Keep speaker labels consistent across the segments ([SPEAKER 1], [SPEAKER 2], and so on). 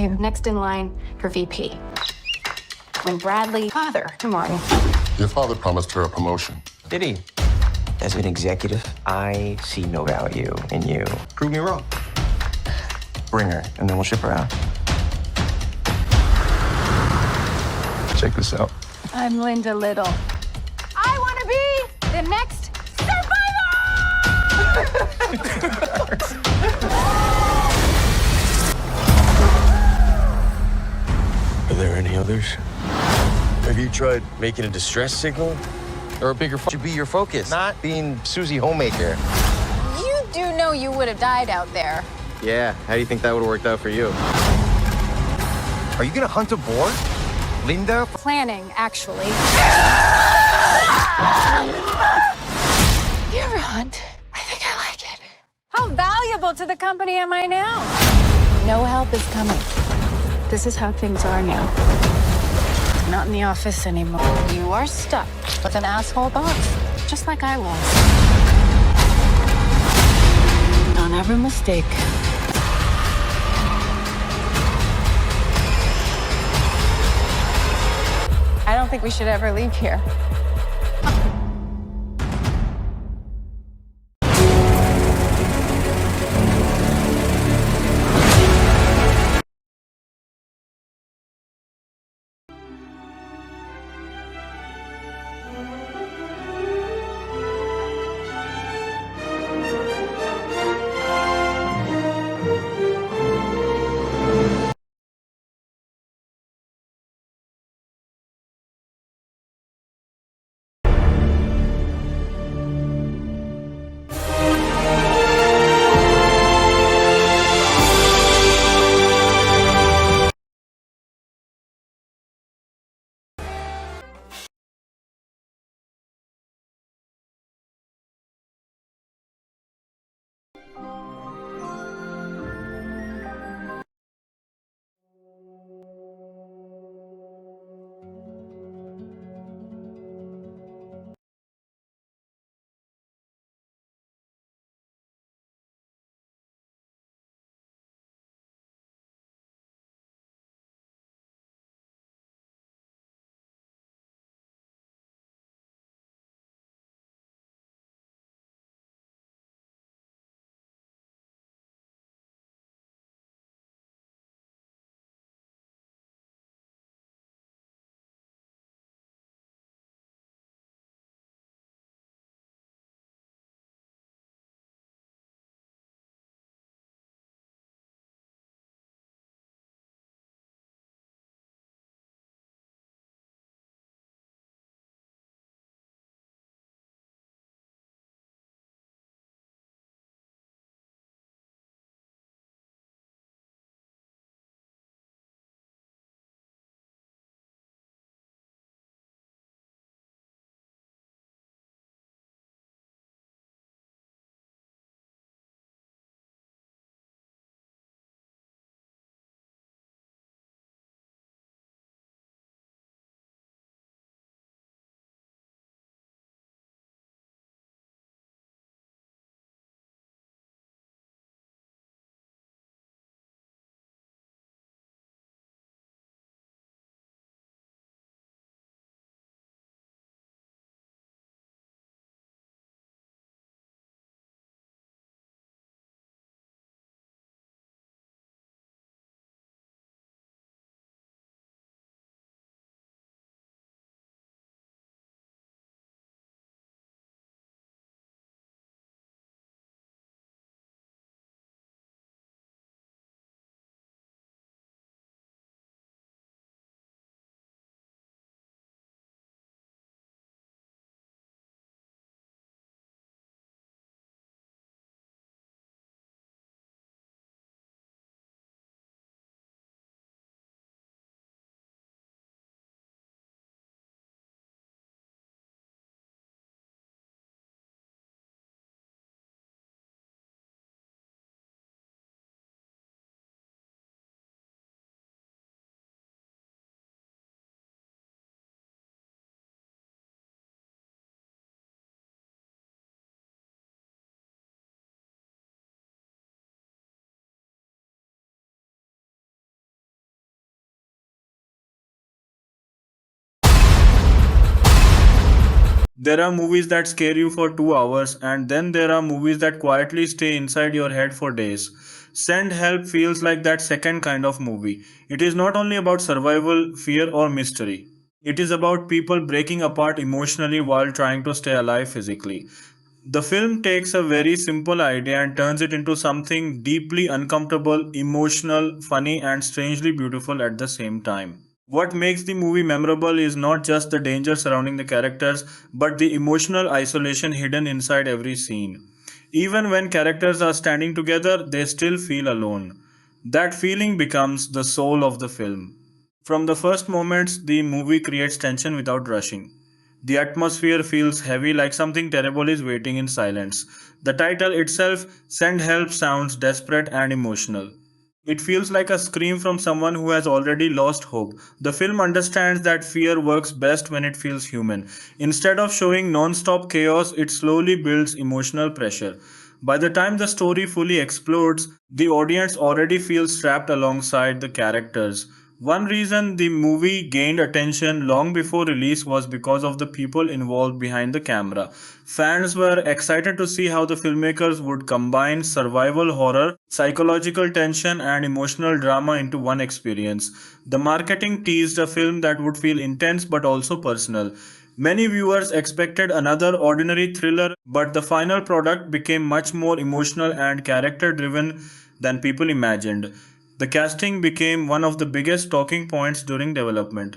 [SPEAKER 1] I'm next in line for VP. When Bradley, father, good morning.
[SPEAKER 2] Your father promised her a promotion.
[SPEAKER 3] Did he? As an executive, I see no value in you. Prove me wrong. Bring her, and then we'll ship her out. Check this out.
[SPEAKER 1] I'm Linda Little. I want to be the next
[SPEAKER 4] Are there any others? Have you tried making a distress signal? Or a bigger
[SPEAKER 3] Should be your focus, not being Susie Homemaker.
[SPEAKER 1] You do know you would have died out there.
[SPEAKER 3] Yeah, how do you think that would have worked out for you? Are you gonna hunt a boar? Linda?
[SPEAKER 1] Planning, actually. You ever hunt? I think I like it. How valuable to the company am I now? No help is coming. This is how things are now. Not in the office anymore. You are stuck with an asshole boss, just like I was. Don't ever mistake. I don't think we should ever leave here.
[SPEAKER 5] There are movies that scare you for 2 hours, and then there are movies that quietly stay inside your head for days. Send Help feels like that second kind of movie. It is not only about survival, fear, or mystery. It is about people breaking apart emotionally while trying to stay alive physically. The film takes a very simple idea and turns it into something deeply uncomfortable, emotional, funny, and strangely beautiful at the same time. What makes the movie memorable is not just the danger surrounding the characters, but the emotional isolation hidden inside every scene. Even when characters are standing together, they still feel alone. That feeling becomes the soul of the film. From the first moments, the movie creates tension without rushing. The atmosphere feels heavy, like something terrible is waiting in silence. The title itself, Send Help, sounds desperate and emotional. It feels like a scream from someone who has already lost hope. The film understands that fear works best when it feels human. Instead of showing non stop chaos, it slowly builds emotional pressure. By the time the story fully explodes, the audience already feels trapped alongside the characters. One reason the movie gained attention long before release was because of the people involved behind the camera. Fans were excited to see how the filmmakers would combine survival horror, psychological tension, and emotional drama into one experience. The marketing teased a film that would feel intense but also personal. Many viewers expected another ordinary thriller, but the final product became much more emotional and character driven than people imagined. The casting became one of the biggest talking points during development.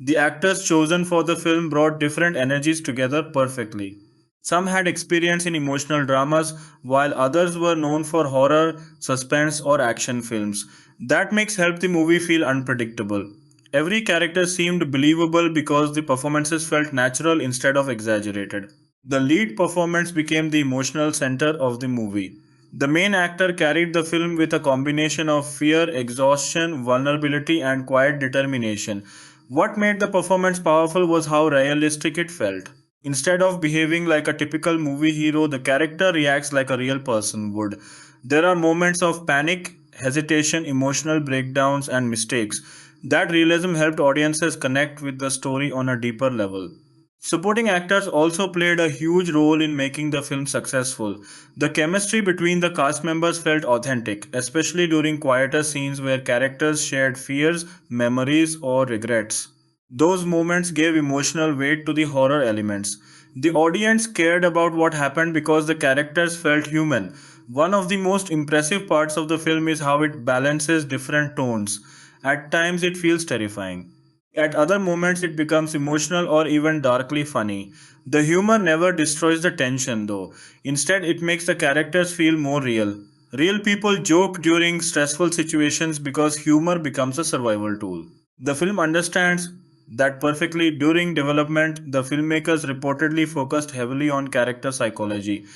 [SPEAKER 5] The actors chosen for the film brought different energies together perfectly. Some had experience in emotional dramas, while others were known for horror, suspense, or action films. That makes helped the movie feel unpredictable. Every character seemed believable because the performances felt natural instead of exaggerated. The lead performance became the emotional center of the movie. The main actor carried the film with a combination of fear, exhaustion, vulnerability, and quiet determination. What made the performance powerful was how realistic it felt. Instead of behaving like a typical movie hero, the character reacts like a real person would. There are moments of panic, hesitation, emotional breakdowns, and mistakes. That realism helped audiences connect with the story on a deeper level. Supporting actors also played a huge role in making the film successful. The chemistry between the cast members felt authentic, especially during quieter scenes where characters shared fears, memories, or regrets. Those moments gave emotional weight to the horror elements. The audience cared about what happened because the characters felt human. One of the most impressive parts of the film is how it balances different tones. At times, it feels terrifying. At other moments, it becomes emotional or even darkly funny. The humor never destroys the tension, though. Instead, it makes the characters feel more real. Real people joke during stressful situations because humor becomes a survival tool. The film understands that perfectly. During development, the filmmakers reportedly focused heavily on character psychology.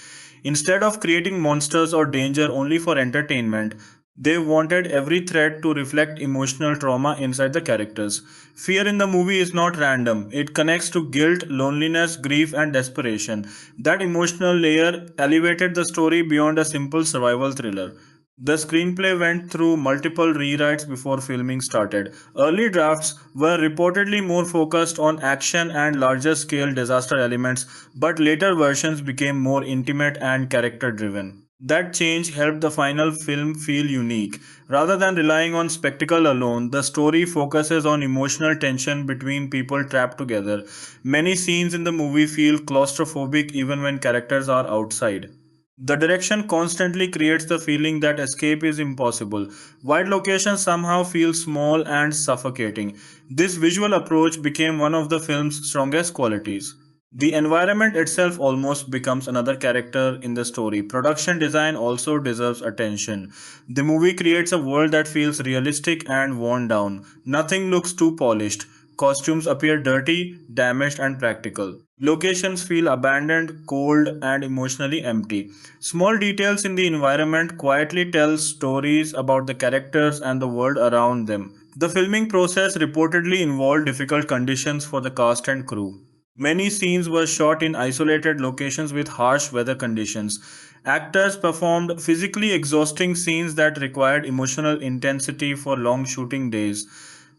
[SPEAKER 5] Instead of creating monsters or danger only for entertainment, they wanted every threat to reflect emotional trauma inside the characters. Fear in the movie is not random, it connects to guilt, loneliness, grief, and desperation. That emotional layer elevated the story beyond a simple survival thriller. The screenplay went through multiple rewrites before filming started. Early drafts were reportedly more focused on action and larger scale disaster elements, but later versions became more intimate and character driven. That change helped the final film feel unique. Rather than relying on spectacle alone, the story focuses on emotional tension between people trapped together. Many scenes in the movie feel claustrophobic even when characters are outside. The direction constantly creates the feeling that escape is impossible. Wide locations somehow feel small and suffocating. This visual approach became one of the film's strongest qualities. The environment itself almost becomes another character in the story. Production design also deserves attention. The movie creates a world that feels realistic and worn down. Nothing looks too polished. Costumes appear dirty, damaged, and practical. Locations feel abandoned, cold, and emotionally empty. Small details in the environment quietly tell stories about the characters and the world around them. The filming process reportedly involved difficult conditions for the cast and crew. Many scenes were shot in isolated locations with harsh weather conditions. Actors performed physically exhausting scenes that required emotional intensity for long shooting days.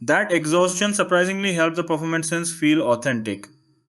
[SPEAKER 5] That exhaustion surprisingly helped the performances feel authentic.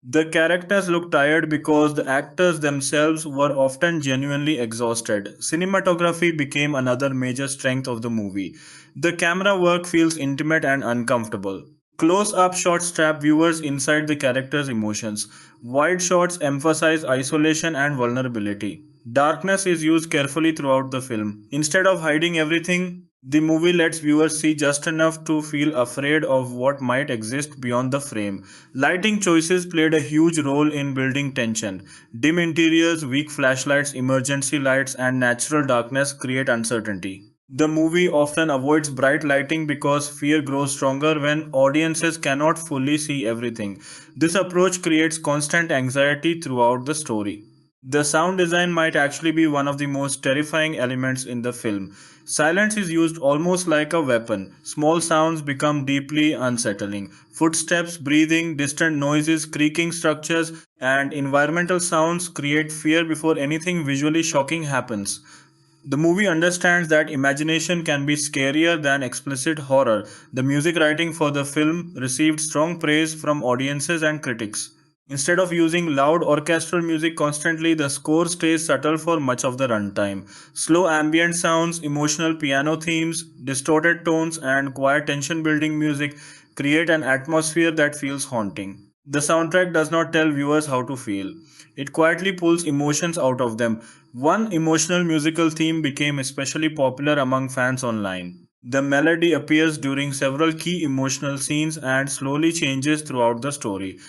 [SPEAKER 5] The characters look tired because the actors themselves were often genuinely exhausted. Cinematography became another major strength of the movie. The camera work feels intimate and uncomfortable. Close up shots trap viewers inside the characters' emotions. Wide shots emphasize isolation and vulnerability. Darkness is used carefully throughout the film. Instead of hiding everything, the movie lets viewers see just enough to feel afraid of what might exist beyond the frame. Lighting choices played a huge role in building tension. Dim interiors, weak flashlights, emergency lights, and natural darkness create uncertainty. The movie often avoids bright lighting because fear grows stronger when audiences cannot fully see everything. This approach creates constant anxiety throughout the story. The sound design might actually be one of the most terrifying elements in the film. Silence is used almost like a weapon. Small sounds become deeply unsettling. Footsteps, breathing, distant noises, creaking structures, and environmental sounds create fear before anything visually shocking happens. The movie understands that imagination can be scarier than explicit horror. The music writing for the film received strong praise from audiences and critics. Instead of using loud orchestral music constantly, the score stays subtle for much of the runtime. Slow ambient sounds, emotional piano themes, distorted tones, and quiet tension building music create an atmosphere that feels haunting. The soundtrack does not tell viewers how to feel. It quietly pulls emotions out of them. One emotional musical theme became especially popular among fans online. The melody appears during several key emotional scenes and slowly changes throughout the story.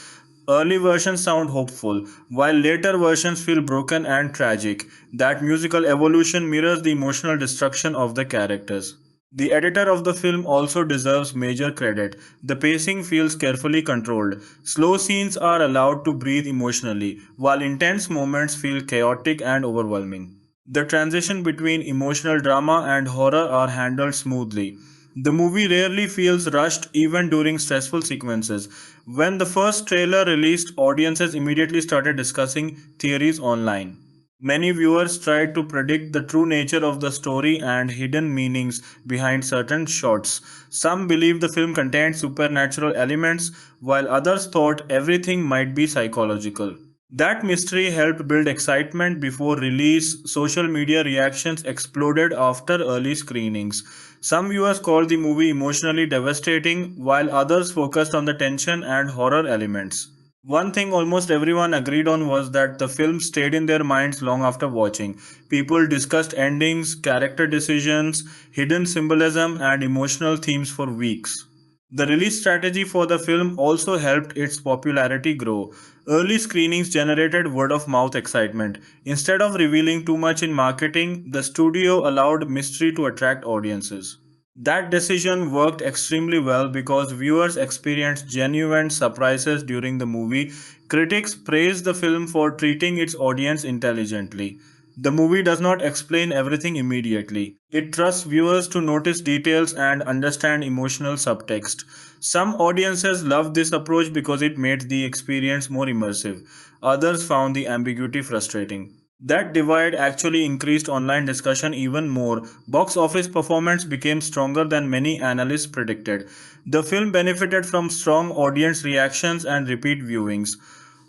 [SPEAKER 5] Early versions sound hopeful, while later versions feel broken and tragic. That musical evolution mirrors the emotional destruction of the characters. The editor of the film also deserves major credit. The pacing feels carefully controlled. Slow scenes are allowed to breathe emotionally, while intense moments feel chaotic and overwhelming. The transition between emotional drama and horror are handled smoothly. The movie rarely feels rushed even during stressful sequences. When the first trailer released, audiences immediately started discussing theories online. Many viewers tried to predict the true nature of the story and hidden meanings behind certain shots. Some believed the film contained supernatural elements, while others thought everything might be psychological. That mystery helped build excitement before release. Social media reactions exploded after early screenings. Some viewers called the movie emotionally devastating, while others focused on the tension and horror elements. One thing almost everyone agreed on was that the film stayed in their minds long after watching. People discussed endings, character decisions, hidden symbolism, and emotional themes for weeks. The release strategy for the film also helped its popularity grow. Early screenings generated word of mouth excitement. Instead of revealing too much in marketing, the studio allowed mystery to attract audiences. That decision worked extremely well because viewers experienced genuine surprises during the movie. Critics praised the film for treating its audience intelligently. The movie does not explain everything immediately. It trusts viewers to notice details and understand emotional subtext. Some audiences loved this approach because it made the experience more immersive. Others found the ambiguity frustrating. That divide actually increased online discussion even more. Box office performance became stronger than many analysts predicted. The film benefited from strong audience reactions and repeat viewings.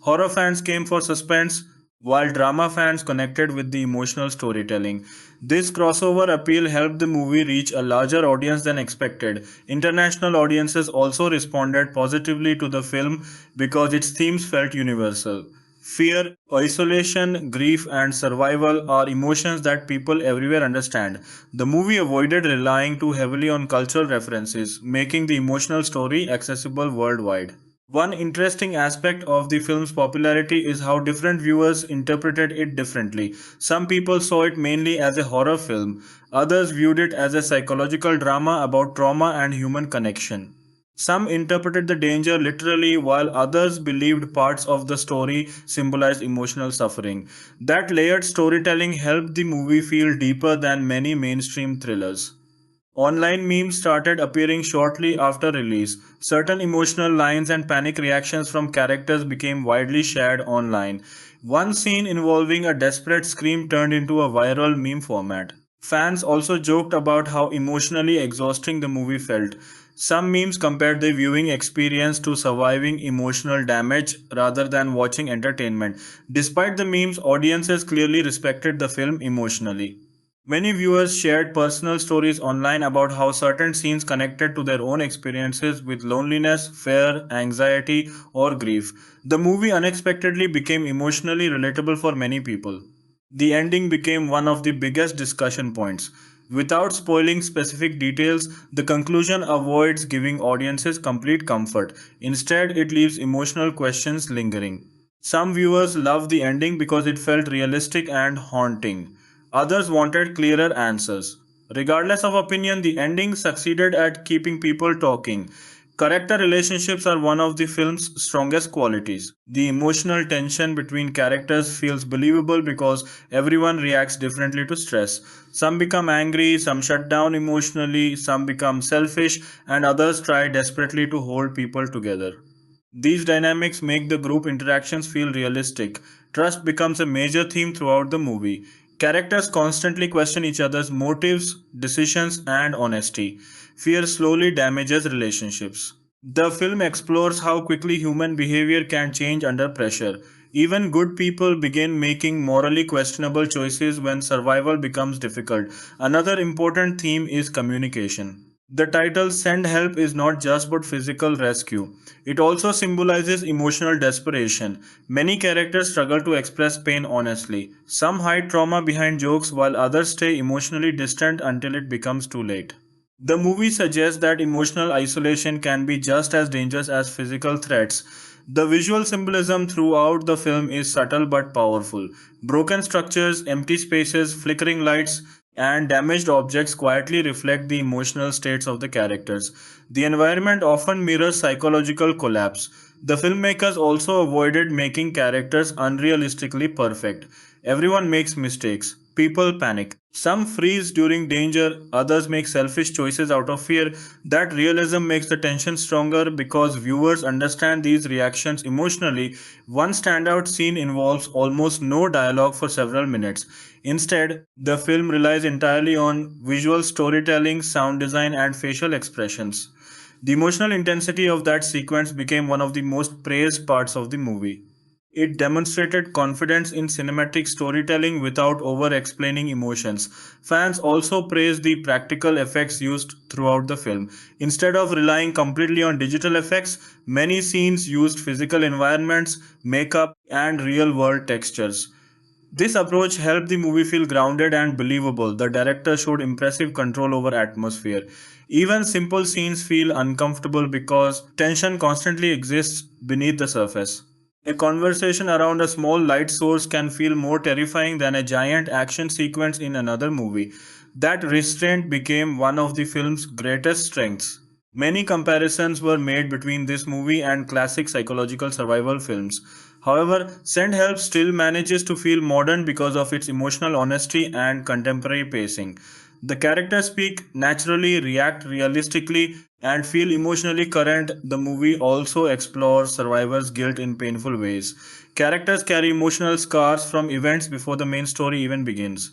[SPEAKER 5] Horror fans came for suspense, while drama fans connected with the emotional storytelling. This crossover appeal helped the movie reach a larger audience than expected. International audiences also responded positively to the film because its themes felt universal. Fear, isolation, grief, and survival are emotions that people everywhere understand. The movie avoided relying too heavily on cultural references, making the emotional story accessible worldwide. One interesting aspect of the film's popularity is how different viewers interpreted it differently. Some people saw it mainly as a horror film, others viewed it as a psychological drama about trauma and human connection. Some interpreted the danger literally, while others believed parts of the story symbolized emotional suffering. That layered storytelling helped the movie feel deeper than many mainstream thrillers. Online memes started appearing shortly after release. Certain emotional lines and panic reactions from characters became widely shared online. One scene involving a desperate scream turned into a viral meme format. Fans also joked about how emotionally exhausting the movie felt. Some memes compared the viewing experience to surviving emotional damage rather than watching entertainment. Despite the memes, audiences clearly respected the film emotionally. Many viewers shared personal stories online about how certain scenes connected to their own experiences with loneliness, fear, anxiety, or grief. The movie unexpectedly became emotionally relatable for many people. The ending became one of the biggest discussion points. Without spoiling specific details, the conclusion avoids giving audiences complete comfort. Instead, it leaves emotional questions lingering. Some viewers loved the ending because it felt realistic and haunting. Others wanted clearer answers. Regardless of opinion, the ending succeeded at keeping people talking. Character relationships are one of the film's strongest qualities. The emotional tension between characters feels believable because everyone reacts differently to stress. Some become angry, some shut down emotionally, some become selfish, and others try desperately to hold people together. These dynamics make the group interactions feel realistic. Trust becomes a major theme throughout the movie. Characters constantly question each other's motives, decisions, and honesty. Fear slowly damages relationships. The film explores how quickly human behavior can change under pressure. Even good people begin making morally questionable choices when survival becomes difficult. Another important theme is communication. The title Send Help is not just about physical rescue, it also symbolizes emotional desperation. Many characters struggle to express pain honestly. Some hide trauma behind jokes while others stay emotionally distant until it becomes too late. The movie suggests that emotional isolation can be just as dangerous as physical threats. The visual symbolism throughout the film is subtle but powerful. Broken structures, empty spaces, flickering lights, and damaged objects quietly reflect the emotional states of the characters. The environment often mirrors psychological collapse. The filmmakers also avoided making characters unrealistically perfect. Everyone makes mistakes. People panic. Some freeze during danger, others make selfish choices out of fear. That realism makes the tension stronger because viewers understand these reactions emotionally. One standout scene involves almost no dialogue for several minutes. Instead, the film relies entirely on visual storytelling, sound design, and facial expressions. The emotional intensity of that sequence became one of the most praised parts of the movie. It demonstrated confidence in cinematic storytelling without over explaining emotions. Fans also praised the practical effects used throughout the film. Instead of relying completely on digital effects, many scenes used physical environments, makeup, and real world textures. This approach helped the movie feel grounded and believable. The director showed impressive control over atmosphere. Even simple scenes feel uncomfortable because tension constantly exists beneath the surface. A conversation around a small light source can feel more terrifying than a giant action sequence in another movie. That restraint became one of the film's greatest strengths. Many comparisons were made between this movie and classic psychological survival films. However, Send Help still manages to feel modern because of its emotional honesty and contemporary pacing. The characters speak naturally, react realistically, and feel emotionally current. The movie also explores survivors' guilt in painful ways. Characters carry emotional scars from events before the main story even begins.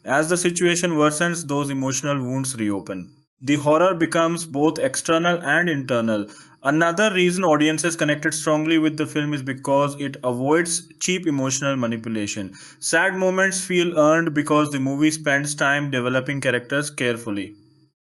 [SPEAKER 5] As the situation worsens, those emotional wounds reopen. The horror becomes both external and internal. Another reason audiences connected strongly with the film is because it avoids cheap emotional manipulation. Sad moments feel earned because the movie spends time developing characters carefully.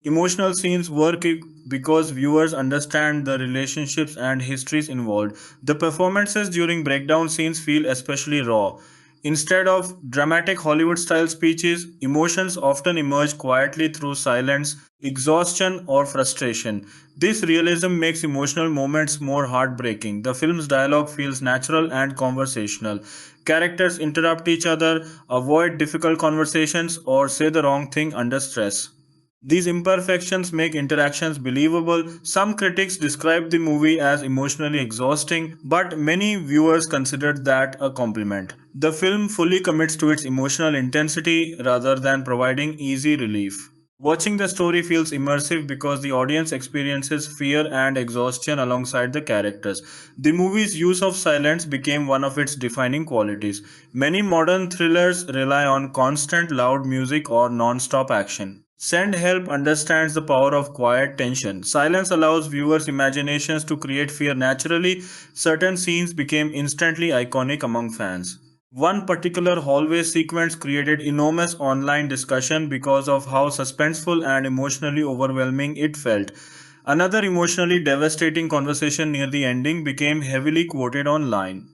[SPEAKER 5] Emotional scenes work because viewers understand the relationships and histories involved. The performances during breakdown scenes feel especially raw. Instead of dramatic Hollywood style speeches, emotions often emerge quietly through silence, exhaustion, or frustration. This realism makes emotional moments more heartbreaking. The film's dialogue feels natural and conversational. Characters interrupt each other, avoid difficult conversations, or say the wrong thing under stress. These imperfections make interactions believable. Some critics describe the movie as emotionally exhausting, but many viewers considered that a compliment. The film fully commits to its emotional intensity rather than providing easy relief. Watching the story feels immersive because the audience experiences fear and exhaustion alongside the characters. The movie's use of silence became one of its defining qualities. Many modern thrillers rely on constant loud music or non stop action. Send Help understands the power of quiet tension. Silence allows viewers' imaginations to create fear naturally. Certain scenes became instantly iconic among fans. One particular hallway sequence created enormous online discussion because of how suspenseful and emotionally overwhelming it felt. Another emotionally devastating conversation near the ending became heavily quoted online.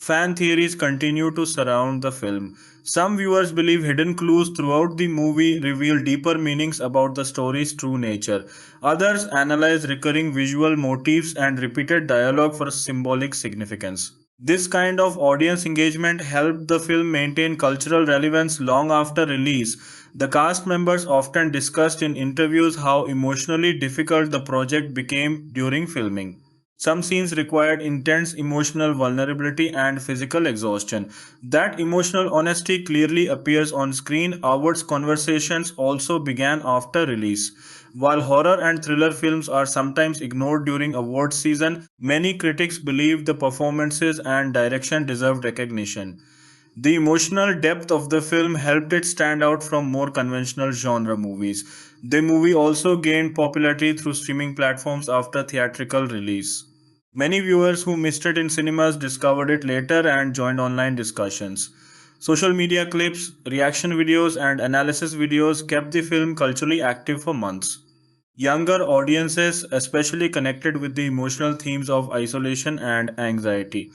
[SPEAKER 5] Fan theories continue to surround the film. Some viewers believe hidden clues throughout the movie reveal deeper meanings about the story's true nature. Others analyze recurring visual motifs and repeated dialogue for symbolic significance. This kind of audience engagement helped the film maintain cultural relevance long after release. The cast members often discussed in interviews how emotionally difficult the project became during filming. Some scenes required intense emotional vulnerability and physical exhaustion. That emotional honesty clearly appears on screen. Howard's conversations also began after release. While horror and thriller films are sometimes ignored during awards season, many critics believe the performances and direction deserved recognition. The emotional depth of the film helped it stand out from more conventional genre movies. The movie also gained popularity through streaming platforms after theatrical release. Many viewers who missed it in cinemas discovered it later and joined online discussions. Social media clips, reaction videos, and analysis videos kept the film culturally active for months. Younger audiences especially connected with the emotional themes of isolation and anxiety.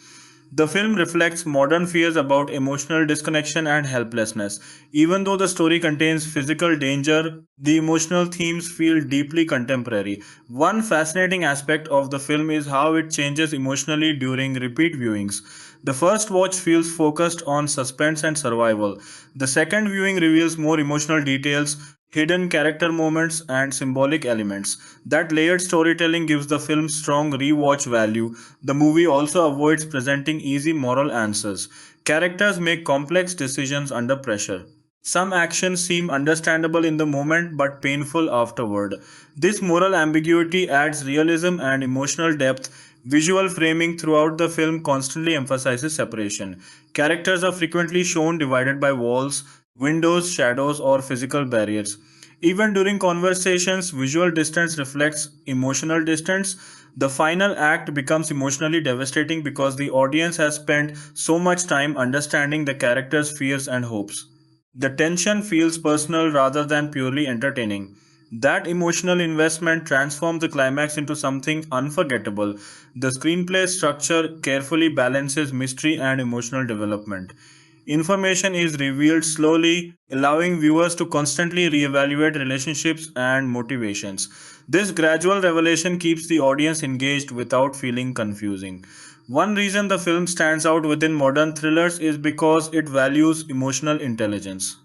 [SPEAKER 5] The film reflects modern fears about emotional disconnection and helplessness. Even though the story contains physical danger, the emotional themes feel deeply contemporary. One fascinating aspect of the film is how it changes emotionally during repeat viewings. The first watch feels focused on suspense and survival. The second viewing reveals more emotional details, hidden character moments, and symbolic elements. That layered storytelling gives the film strong rewatch value. The movie also avoids presenting easy moral answers. Characters make complex decisions under pressure. Some actions seem understandable in the moment but painful afterward. This moral ambiguity adds realism and emotional depth. Visual framing throughout the film constantly emphasizes separation. Characters are frequently shown divided by walls, windows, shadows, or physical barriers. Even during conversations, visual distance reflects emotional distance. The final act becomes emotionally devastating because the audience has spent so much time understanding the characters' fears and hopes. The tension feels personal rather than purely entertaining. That emotional investment transforms the climax into something unforgettable. The screenplay structure carefully balances mystery and emotional development. Information is revealed slowly, allowing viewers to constantly reevaluate relationships and motivations. This gradual revelation keeps the audience engaged without feeling confusing. One reason the film stands out within modern thrillers is because it values emotional intelligence.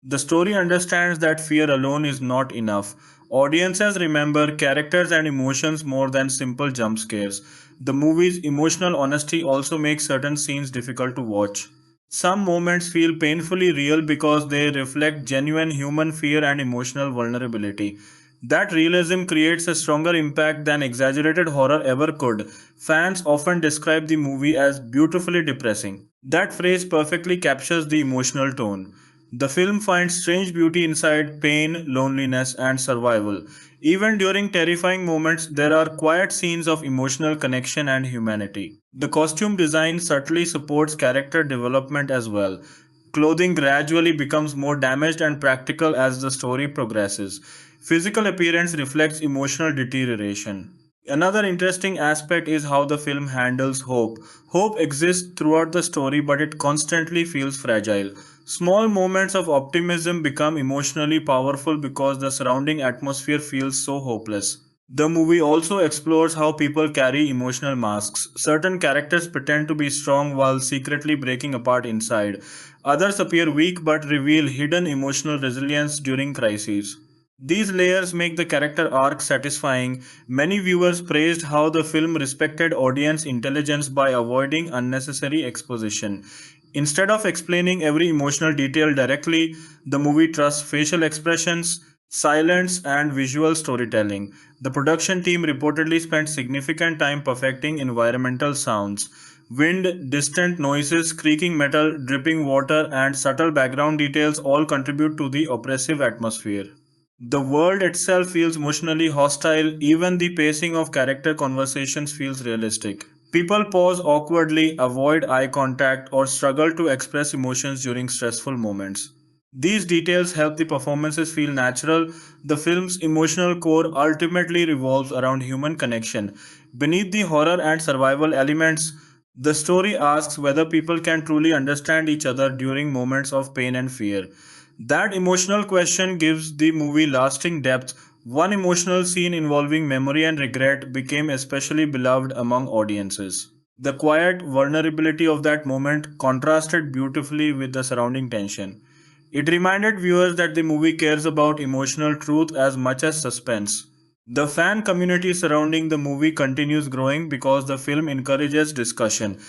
[SPEAKER 5] The story understands that fear alone is not enough. Audiences remember characters and emotions more than simple jump scares. The movie's emotional honesty also makes certain scenes difficult to watch. Some moments feel painfully real because they reflect genuine human fear and emotional vulnerability. That realism creates a stronger impact than exaggerated horror ever could. Fans often describe the movie as beautifully depressing. That phrase perfectly captures the emotional tone. The film finds strange beauty inside pain, loneliness, and survival. Even during terrifying moments, there are quiet scenes of emotional connection and humanity. The costume design subtly supports character development as well. Clothing gradually becomes more damaged and practical as the story progresses. Physical appearance reflects emotional deterioration. Another interesting aspect is how the film handles hope. Hope exists throughout the story, but it constantly feels fragile. Small moments of optimism become emotionally powerful because the surrounding atmosphere feels so hopeless. The movie also explores how people carry emotional masks. Certain characters pretend to be strong while secretly breaking apart inside. Others appear weak but reveal hidden emotional resilience during crises. These layers make the character arc satisfying. Many viewers praised how the film respected audience intelligence by avoiding unnecessary exposition. Instead of explaining every emotional detail directly, the movie trusts facial expressions, silence, and visual storytelling. The production team reportedly spent significant time perfecting environmental sounds. Wind, distant noises, creaking metal, dripping water, and subtle background details all contribute to the oppressive atmosphere. The world itself feels emotionally hostile, even the pacing of character conversations feels realistic. People pause awkwardly, avoid eye contact, or struggle to express emotions during stressful moments. These details help the performances feel natural. The film's emotional core ultimately revolves around human connection. Beneath the horror and survival elements, the story asks whether people can truly understand each other during moments of pain and fear. That emotional question gives the movie lasting depth. One emotional scene involving memory and regret became especially beloved among audiences. The quiet vulnerability of that moment contrasted beautifully with the surrounding tension. It reminded viewers that the movie cares about emotional truth as much as suspense. The fan community surrounding the movie continues growing because the film encourages discussion.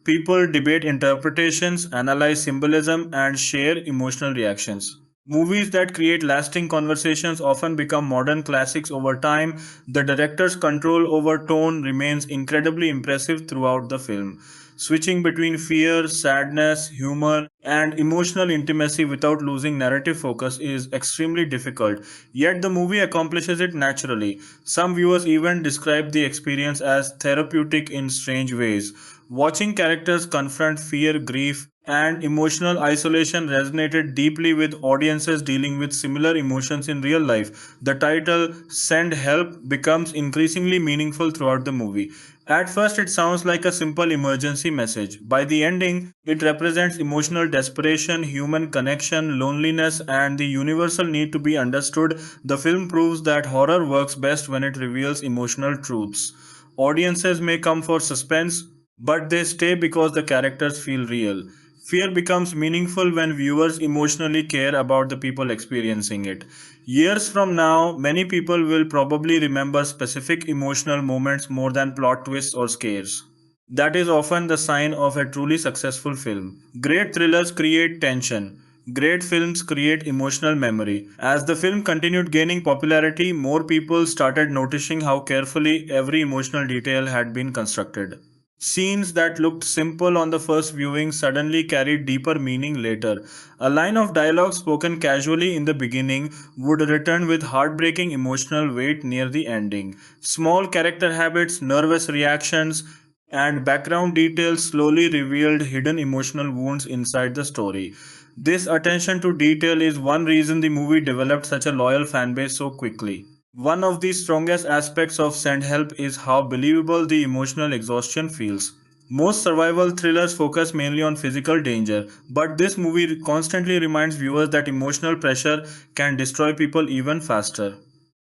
[SPEAKER 5] People debate interpretations, analyze symbolism, and share emotional reactions. Movies that create lasting conversations often become modern classics over time. The director's control over tone remains incredibly impressive throughout the film, switching between fear, sadness, humor, and emotional intimacy without losing narrative focus is extremely difficult. Yet the movie accomplishes it naturally. Some viewers even describe the experience as therapeutic in strange ways. Watching characters confront fear, grief, and emotional isolation resonated deeply with audiences dealing with similar emotions in real life. The title, Send Help, becomes increasingly meaningful throughout the movie. At first, it sounds like a simple emergency message. By the ending, it represents emotional desperation, human connection, loneliness, and the universal need to be understood. The film proves that horror works best when it reveals emotional truths. Audiences may come for suspense, but they stay because the characters feel real. Fear becomes meaningful when viewers emotionally care about the people experiencing it. Years from now, many people will probably remember specific emotional moments more than plot twists or scares. That is often the sign of a truly successful film. Great thrillers create tension. Great films create emotional memory. As the film continued gaining popularity, more people started noticing how carefully every emotional detail had been constructed. Scenes that looked simple on the first viewing suddenly carried deeper meaning later. A line of dialogue spoken casually in the beginning would return with heartbreaking emotional weight near the ending. Small character habits, nervous reactions, and background details slowly revealed hidden emotional wounds inside the story. This attention to detail is one reason the movie developed such a loyal fanbase so quickly. One of the strongest aspects of Send Help is how believable the emotional exhaustion feels. Most survival thrillers focus mainly on physical danger, but this movie constantly reminds viewers that emotional pressure can destroy people even faster.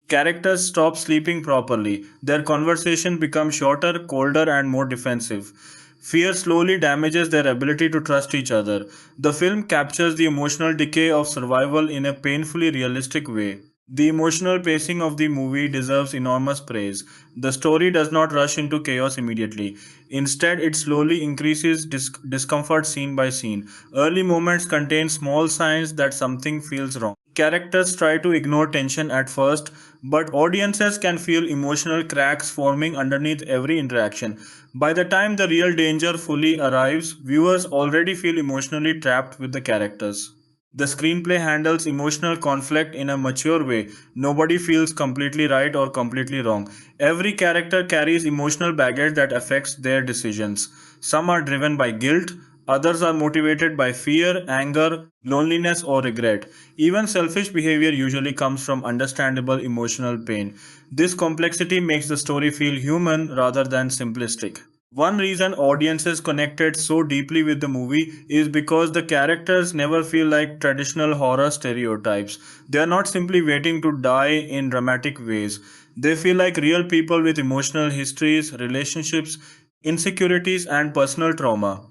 [SPEAKER 5] Characters stop sleeping properly. Their conversation becomes shorter, colder, and more defensive. Fear slowly damages their ability to trust each other. The film captures the emotional decay of survival in a painfully realistic way. The emotional pacing of the movie deserves enormous praise. The story does not rush into chaos immediately. Instead, it slowly increases discomfort scene by scene. Early moments contain small signs that something feels wrong. Characters try to ignore tension at first, but audiences can feel emotional cracks forming underneath every interaction. By the time the real danger fully arrives, viewers already feel emotionally trapped with the characters. The screenplay handles emotional conflict in a mature way. Nobody feels completely right or completely wrong. Every character carries emotional baggage that affects their decisions. Some are driven by guilt, others are motivated by fear, anger, loneliness, or regret. Even selfish behavior usually comes from understandable emotional pain. This complexity makes the story feel human rather than simplistic. One reason audiences connected so deeply with the movie is because the characters never feel like traditional horror stereotypes. They are not simply waiting to die in dramatic ways. They feel like real people with emotional histories, relationships, insecurities, and personal trauma.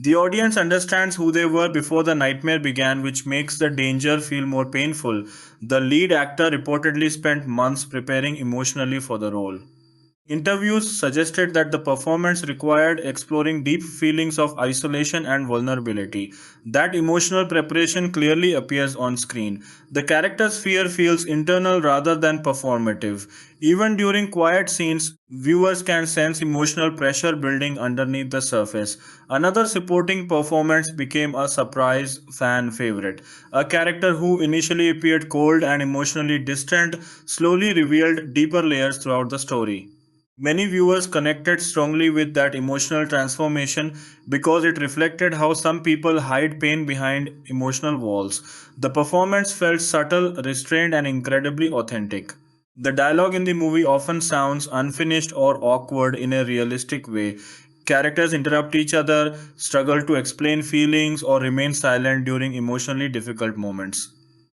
[SPEAKER 5] The audience understands who they were before the nightmare began, which makes the danger feel more painful. The lead actor reportedly spent months preparing emotionally for the role. Interviews suggested that the performance required exploring deep feelings of isolation and vulnerability. That emotional preparation clearly appears on screen. The character's fear feels internal rather than performative. Even during quiet scenes, viewers can sense emotional pressure building underneath the surface. Another supporting performance became a surprise fan favorite. A character who initially appeared cold and emotionally distant slowly revealed deeper layers throughout the story. Many viewers connected strongly with that emotional transformation because it reflected how some people hide pain behind emotional walls. The performance felt subtle, restrained, and incredibly authentic. The dialogue in the movie often sounds unfinished or awkward in a realistic way. Characters interrupt each other, struggle to explain feelings, or remain silent during emotionally difficult moments.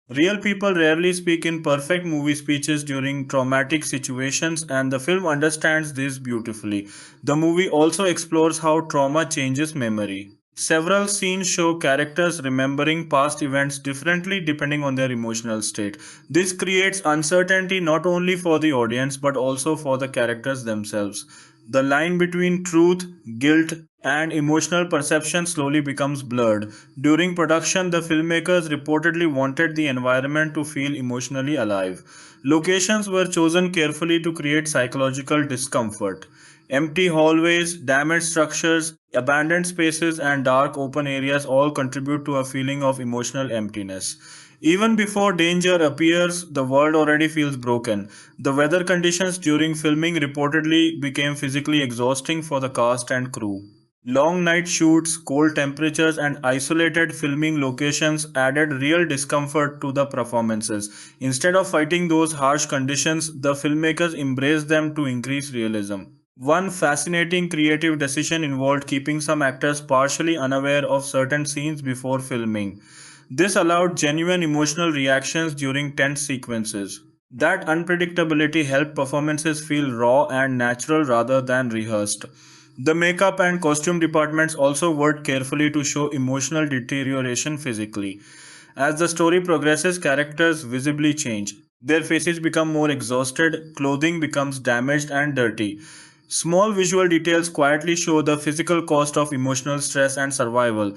[SPEAKER 5] Real people rarely speak in perfect movie speeches during traumatic situations, and the film understands this beautifully. The movie also explores how trauma changes memory. Several scenes show characters remembering past events differently depending on their emotional state. This creates uncertainty not only for the audience but also for the characters themselves. The line between truth, guilt, and emotional perception slowly becomes blurred. During production, the filmmakers reportedly wanted the environment to feel emotionally alive. Locations were chosen carefully to create psychological discomfort. Empty hallways, damaged structures, abandoned spaces, and dark open areas all contribute to a feeling of emotional emptiness. Even before danger appears, the world already feels broken. The weather conditions during filming reportedly became physically exhausting for the cast and crew. Long night shoots, cold temperatures, and isolated filming locations added real discomfort to the performances. Instead of fighting those harsh conditions, the filmmakers embraced them to increase realism. One fascinating creative decision involved keeping some actors partially unaware of certain scenes before filming. This allowed genuine emotional reactions during tense sequences. That unpredictability helped performances feel raw and natural rather than rehearsed. The makeup and costume departments also worked carefully to show emotional deterioration physically. As the story progresses, characters visibly change. Their faces become more exhausted, clothing becomes damaged and dirty. Small visual details quietly show the physical cost of emotional stress and survival.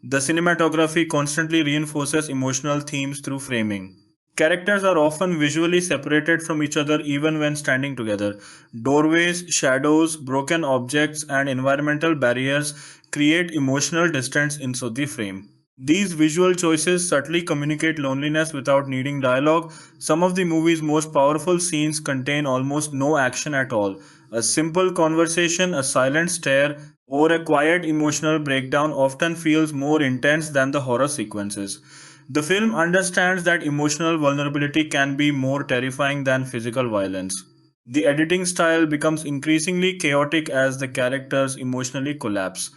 [SPEAKER 5] The cinematography constantly reinforces emotional themes through framing. Characters are often visually separated from each other even when standing together. Doorways, shadows, broken objects, and environmental barriers create emotional distance into the frame. These visual choices subtly communicate loneliness without needing dialogue. Some of the movie's most powerful scenes contain almost no action at all. A simple conversation, a silent stare, or a quiet emotional breakdown often feels more intense than the horror sequences. The film understands that emotional vulnerability can be more terrifying than physical violence. The editing style becomes increasingly chaotic as the characters emotionally collapse.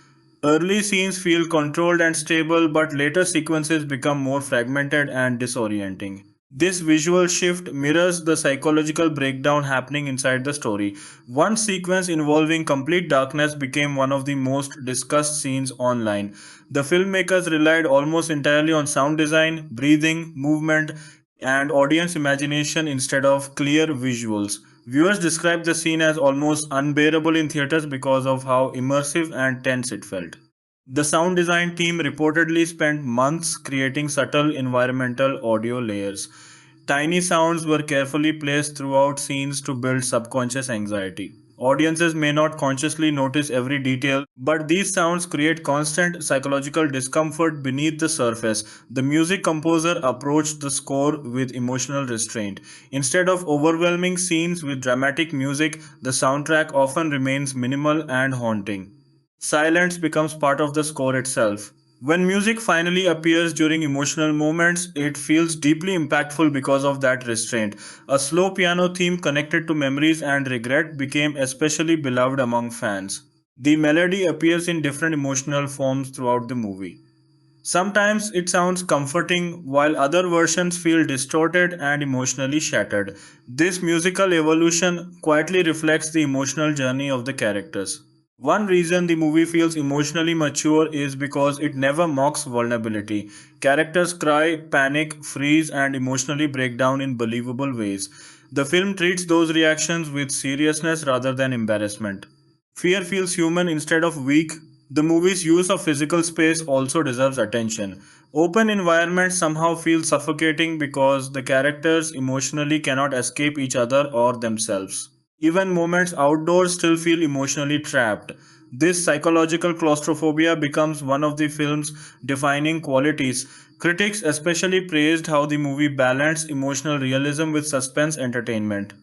[SPEAKER 5] Early scenes feel controlled and stable, but later sequences become more fragmented and disorienting. This visual shift mirrors the psychological breakdown happening inside the story. One sequence involving complete darkness became one of the most discussed scenes online. The filmmakers relied almost entirely on sound design, breathing, movement, and audience imagination instead of clear visuals. Viewers described the scene as almost unbearable in theaters because of how immersive and tense it felt. The sound design team reportedly spent months creating subtle environmental audio layers. Tiny sounds were carefully placed throughout scenes to build subconscious anxiety. Audiences may not consciously notice every detail, but these sounds create constant psychological discomfort beneath the surface. The music composer approached the score with emotional restraint. Instead of overwhelming scenes with dramatic music, the soundtrack often remains minimal and haunting. Silence becomes part of the score itself. When music finally appears during emotional moments, it feels deeply impactful because of that restraint. A slow piano theme connected to memories and regret became especially beloved among fans. The melody appears in different emotional forms throughout the movie. Sometimes it sounds comforting, while other versions feel distorted and emotionally shattered. This musical evolution quietly reflects the emotional journey of the characters. One reason the movie feels emotionally mature is because it never mocks vulnerability. Characters cry, panic, freeze, and emotionally break down in believable ways. The film treats those reactions with seriousness rather than embarrassment. Fear feels human instead of weak. The movie's use of physical space also deserves attention. Open environments somehow feel suffocating because the characters emotionally cannot escape each other or themselves. Even moments outdoors still feel emotionally trapped. This psychological claustrophobia becomes one of the film's defining qualities. Critics especially praised how the movie balanced emotional realism with suspense entertainment.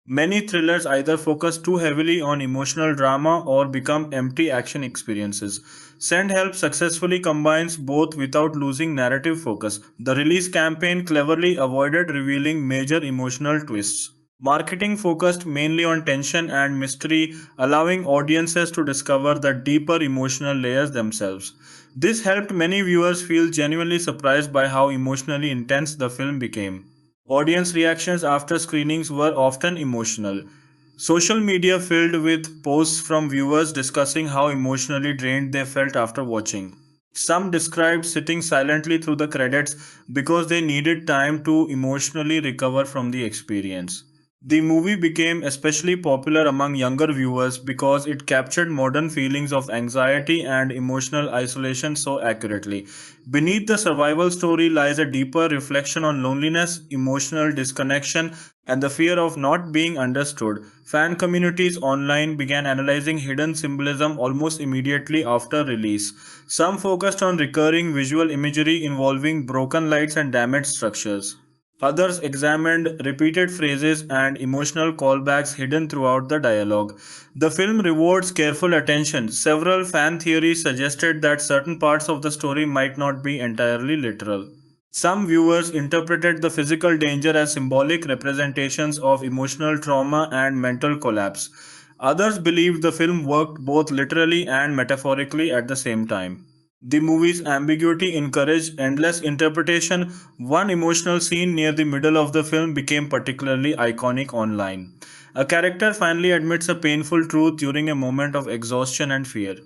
[SPEAKER 5] Many thrillers either focus too heavily on emotional drama or become empty action experiences. Send Help successfully combines both without losing narrative focus. The release campaign cleverly avoided revealing major emotional twists. Marketing focused mainly on tension and mystery, allowing audiences to discover the deeper emotional layers themselves. This helped many viewers feel genuinely surprised by how emotionally intense the film became. Audience reactions after screenings were often emotional. Social media filled with posts from viewers discussing how emotionally drained they felt after watching. Some described sitting silently through the credits because they needed time to emotionally recover from the experience. The movie became especially popular among younger viewers because it captured modern feelings of anxiety and emotional isolation so accurately. Beneath the survival story lies a deeper reflection on loneliness, emotional disconnection, and the fear of not being understood. Fan communities online began analyzing hidden symbolism almost immediately after release. Some focused on recurring visual imagery involving broken lights and damaged structures. Others examined repeated phrases and emotional callbacks hidden throughout the dialogue. The film rewards careful attention. Several fan theories suggested that certain parts of the story might not be entirely literal. Some viewers interpreted the physical danger as symbolic representations of emotional trauma and mental collapse. Others believed the film worked both literally and metaphorically at the same time. The movie's ambiguity encouraged endless interpretation. One emotional scene near the middle of the film became particularly iconic online. A character finally admits a painful truth during a moment of exhaustion and fear.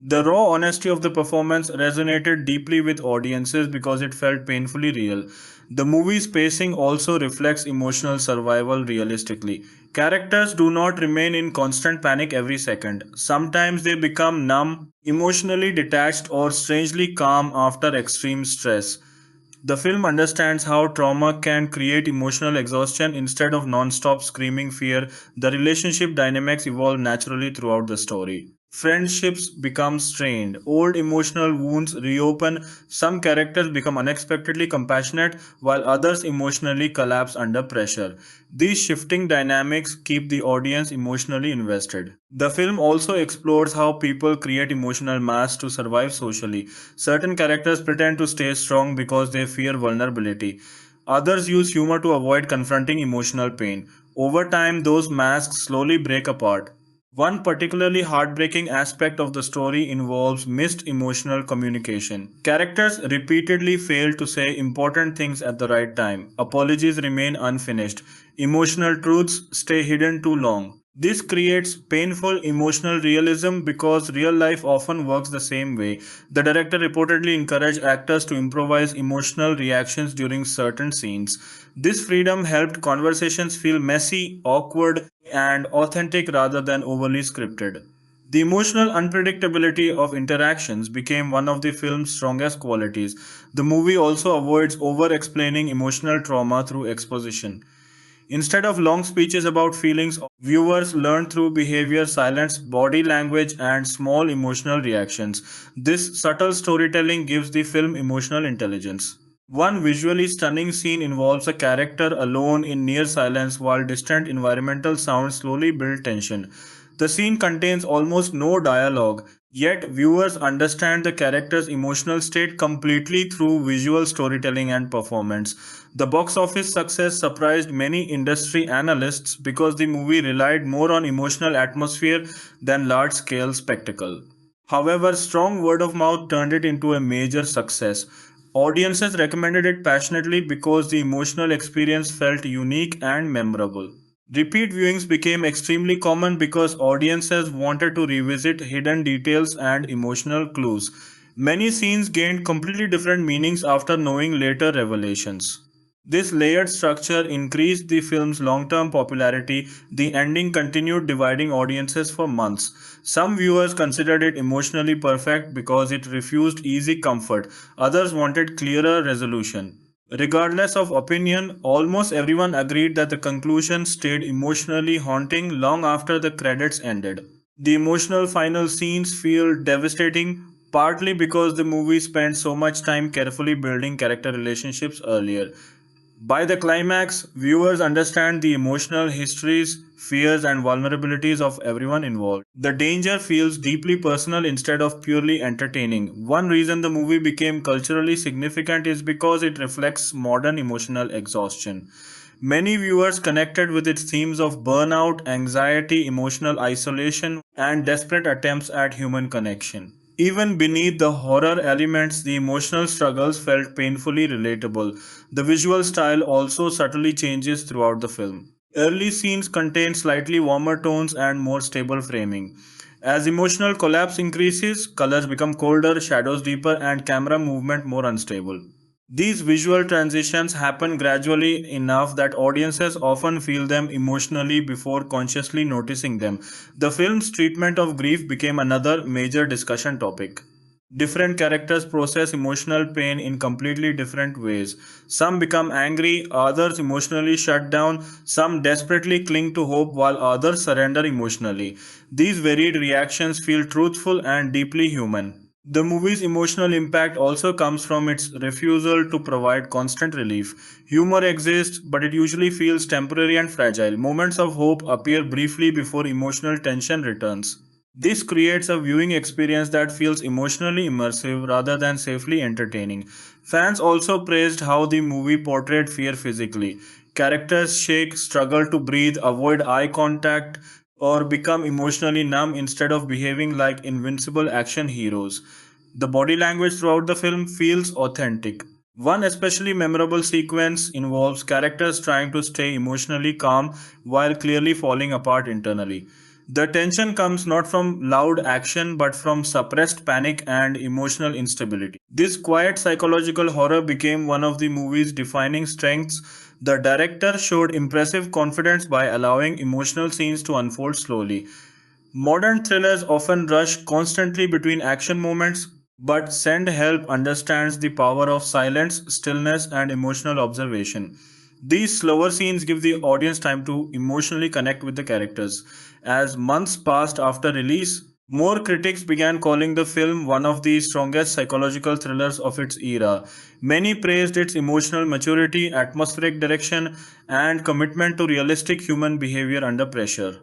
[SPEAKER 5] The raw honesty of the performance resonated deeply with audiences because it felt painfully real. The movie's pacing also reflects emotional survival realistically. Characters do not remain in constant panic every second. Sometimes they become numb, emotionally detached, or strangely calm after extreme stress. The film understands how trauma can create emotional exhaustion instead of non stop screaming fear. The relationship dynamics evolve naturally throughout the story. Friendships become strained, old emotional wounds reopen, some characters become unexpectedly compassionate, while others emotionally collapse under pressure. These shifting dynamics keep the audience emotionally invested. The film also explores how people create emotional masks to survive socially. Certain characters pretend to stay strong because they fear vulnerability. Others use humor to avoid confronting emotional pain. Over time, those masks slowly break apart. One particularly heartbreaking aspect of the story involves missed emotional communication. Characters repeatedly fail to say important things at the right time. Apologies remain unfinished. Emotional truths stay hidden too long. This creates painful emotional realism because real life often works the same way. The director reportedly encouraged actors to improvise emotional reactions during certain scenes. This freedom helped conversations feel messy, awkward, and authentic rather than overly scripted. The emotional unpredictability of interactions became one of the film's strongest qualities. The movie also avoids over explaining emotional trauma through exposition. Instead of long speeches about feelings, viewers learn through behavior, silence, body language, and small emotional reactions. This subtle storytelling gives the film emotional intelligence. One visually stunning scene involves a character alone in near silence while distant environmental sounds slowly build tension. The scene contains almost no dialogue, yet viewers understand the character's emotional state completely through visual storytelling and performance. The box office success surprised many industry analysts because the movie relied more on emotional atmosphere than large scale spectacle. However, strong word of mouth turned it into a major success. Audiences recommended it passionately because the emotional experience felt unique and memorable. Repeat viewings became extremely common because audiences wanted to revisit hidden details and emotional clues. Many scenes gained completely different meanings after knowing later revelations. This layered structure increased the film's long term popularity. The ending continued dividing audiences for months. Some viewers considered it emotionally perfect because it refused easy comfort, others wanted clearer resolution. Regardless of opinion, almost everyone agreed that the conclusion stayed emotionally haunting long after the credits ended. The emotional final scenes feel devastating, partly because the movie spent so much time carefully building character relationships earlier. By the climax, viewers understand the emotional histories, fears, and vulnerabilities of everyone involved. The danger feels deeply personal instead of purely entertaining. One reason the movie became culturally significant is because it reflects modern emotional exhaustion. Many viewers connected with its themes of burnout, anxiety, emotional isolation, and desperate attempts at human connection. Even beneath the horror elements, the emotional struggles felt painfully relatable. The visual style also subtly changes throughout the film. Early scenes contain slightly warmer tones and more stable framing. As emotional collapse increases, colors become colder, shadows deeper, and camera movement more unstable. These visual transitions happen gradually enough that audiences often feel them emotionally before consciously noticing them. The film's treatment of grief became another major discussion topic. Different characters process emotional pain in completely different ways. Some become angry, others emotionally shut down, some desperately cling to hope, while others surrender emotionally. These varied reactions feel truthful and deeply human. The movie's emotional impact also comes from its refusal to provide constant relief. Humor exists, but it usually feels temporary and fragile. Moments of hope appear briefly before emotional tension returns. This creates a viewing experience that feels emotionally immersive rather than safely entertaining. Fans also praised how the movie portrayed fear physically. Characters shake, struggle to breathe, avoid eye contact, or become emotionally numb instead of behaving like invincible action heroes. The body language throughout the film feels authentic. One especially memorable sequence involves characters trying to stay emotionally calm while clearly falling apart internally. The tension comes not from loud action but from suppressed panic and emotional instability. This quiet psychological horror became one of the movie's defining strengths. The director showed impressive confidence by allowing emotional scenes to unfold slowly. Modern thrillers often rush constantly between action moments, but Send Help understands the power of silence, stillness, and emotional observation. These slower scenes give the audience time to emotionally connect with the characters. As months passed after release, more critics began calling the film one of the strongest psychological thrillers of its era. Many praised its emotional maturity, atmospheric direction, and commitment to realistic human behavior under pressure.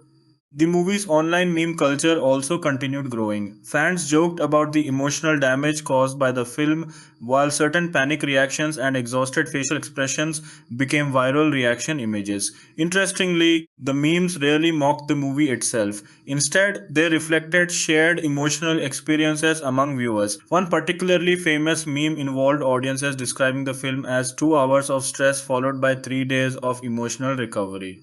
[SPEAKER 5] The movie's online meme culture also continued growing. Fans joked about the emotional damage caused by the film, while certain panic reactions and exhausted facial expressions became viral reaction images. Interestingly, the memes rarely mocked the movie itself. Instead, they reflected shared emotional experiences among viewers. One particularly famous meme involved audiences describing the film as 2 hours of stress followed by 3 days of emotional recovery.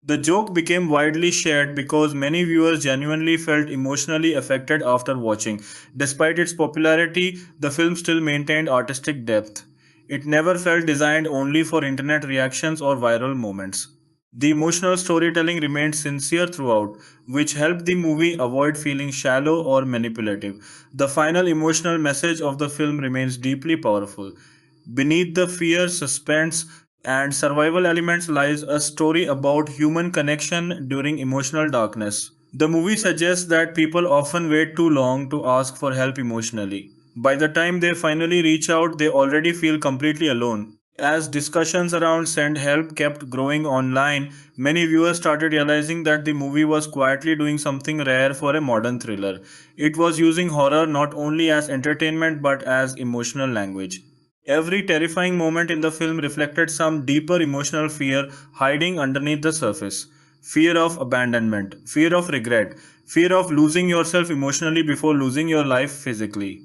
[SPEAKER 5] The joke became widely shared because many viewers genuinely felt emotionally affected after watching. Despite its popularity, the film still maintained artistic depth. It never felt designed only for internet reactions or viral moments. The emotional storytelling remained sincere throughout, which helped the movie avoid feeling shallow or manipulative. The final emotional message of the film remains deeply powerful. Beneath the fear, suspense, and survival elements lies a story about human connection during emotional darkness. The movie suggests that people often wait too long to ask for help emotionally. By the time they finally reach out, they already feel completely alone. As discussions around Send Help kept growing online, many viewers started realizing that the movie was quietly doing something rare for a modern thriller. It was using horror not only as entertainment but as emotional language. Every terrifying moment in the film reflected some deeper emotional fear hiding underneath the surface. Fear of abandonment, fear of regret, fear of losing yourself emotionally before losing your life physically.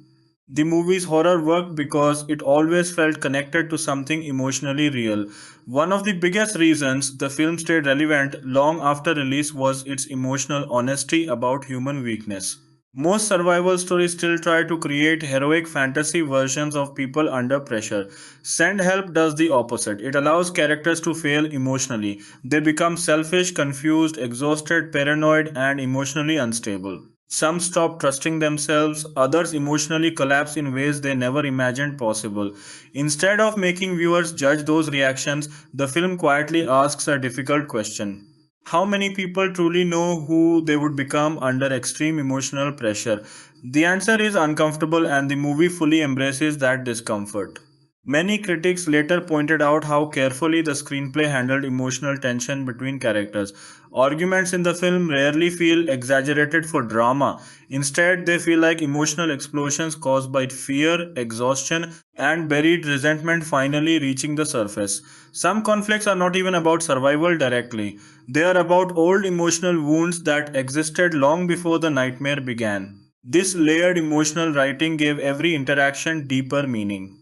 [SPEAKER 5] The movie's horror worked because it always felt connected to something emotionally real. One of the biggest reasons the film stayed relevant long after release was its emotional honesty about human weakness. Most survival stories still try to create heroic fantasy versions of people under pressure. Send Help does the opposite. It allows characters to fail emotionally. They become selfish, confused, exhausted, paranoid, and emotionally unstable. Some stop trusting themselves, others emotionally collapse in ways they never imagined possible. Instead of making viewers judge those reactions, the film quietly asks a difficult question. How many people truly know who they would become under extreme emotional pressure? The answer is uncomfortable, and the movie fully embraces that discomfort. Many critics later pointed out how carefully the screenplay handled emotional tension between characters. Arguments in the film rarely feel exaggerated for drama. Instead, they feel like emotional explosions caused by fear, exhaustion, and buried resentment finally reaching the surface. Some conflicts are not even about survival directly, they are about old emotional wounds that existed long before the nightmare began. This layered emotional writing gave every interaction deeper meaning.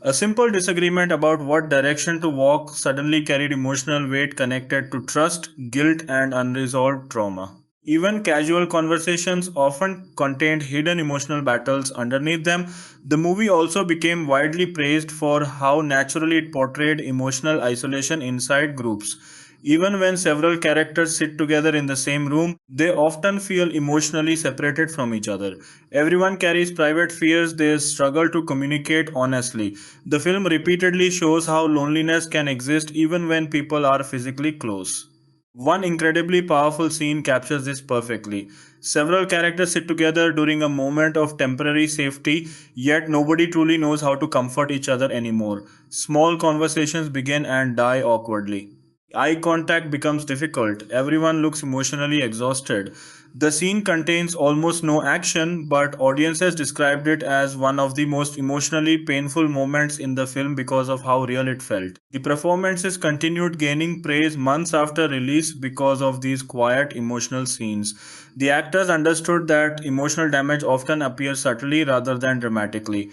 [SPEAKER 5] A simple disagreement about what direction to walk suddenly carried emotional weight connected to trust, guilt, and unresolved trauma. Even casual conversations often contained hidden emotional battles underneath them. The movie also became widely praised for how naturally it portrayed emotional isolation inside groups. Even when several characters sit together in the same room, they often feel emotionally separated from each other. Everyone carries private fears they struggle to communicate honestly. The film repeatedly shows how loneliness can exist even when people are physically close. One incredibly powerful scene captures this perfectly. Several characters sit together during a moment of temporary safety, yet nobody truly knows how to comfort each other anymore. Small conversations begin and die awkwardly. Eye contact becomes difficult. Everyone looks emotionally exhausted. The scene contains almost no action, but audiences described it as one of the most emotionally painful moments in the film because of how real it felt. The performances continued gaining praise months after release because of these quiet emotional scenes. The actors understood that emotional damage often appears subtly rather than dramatically.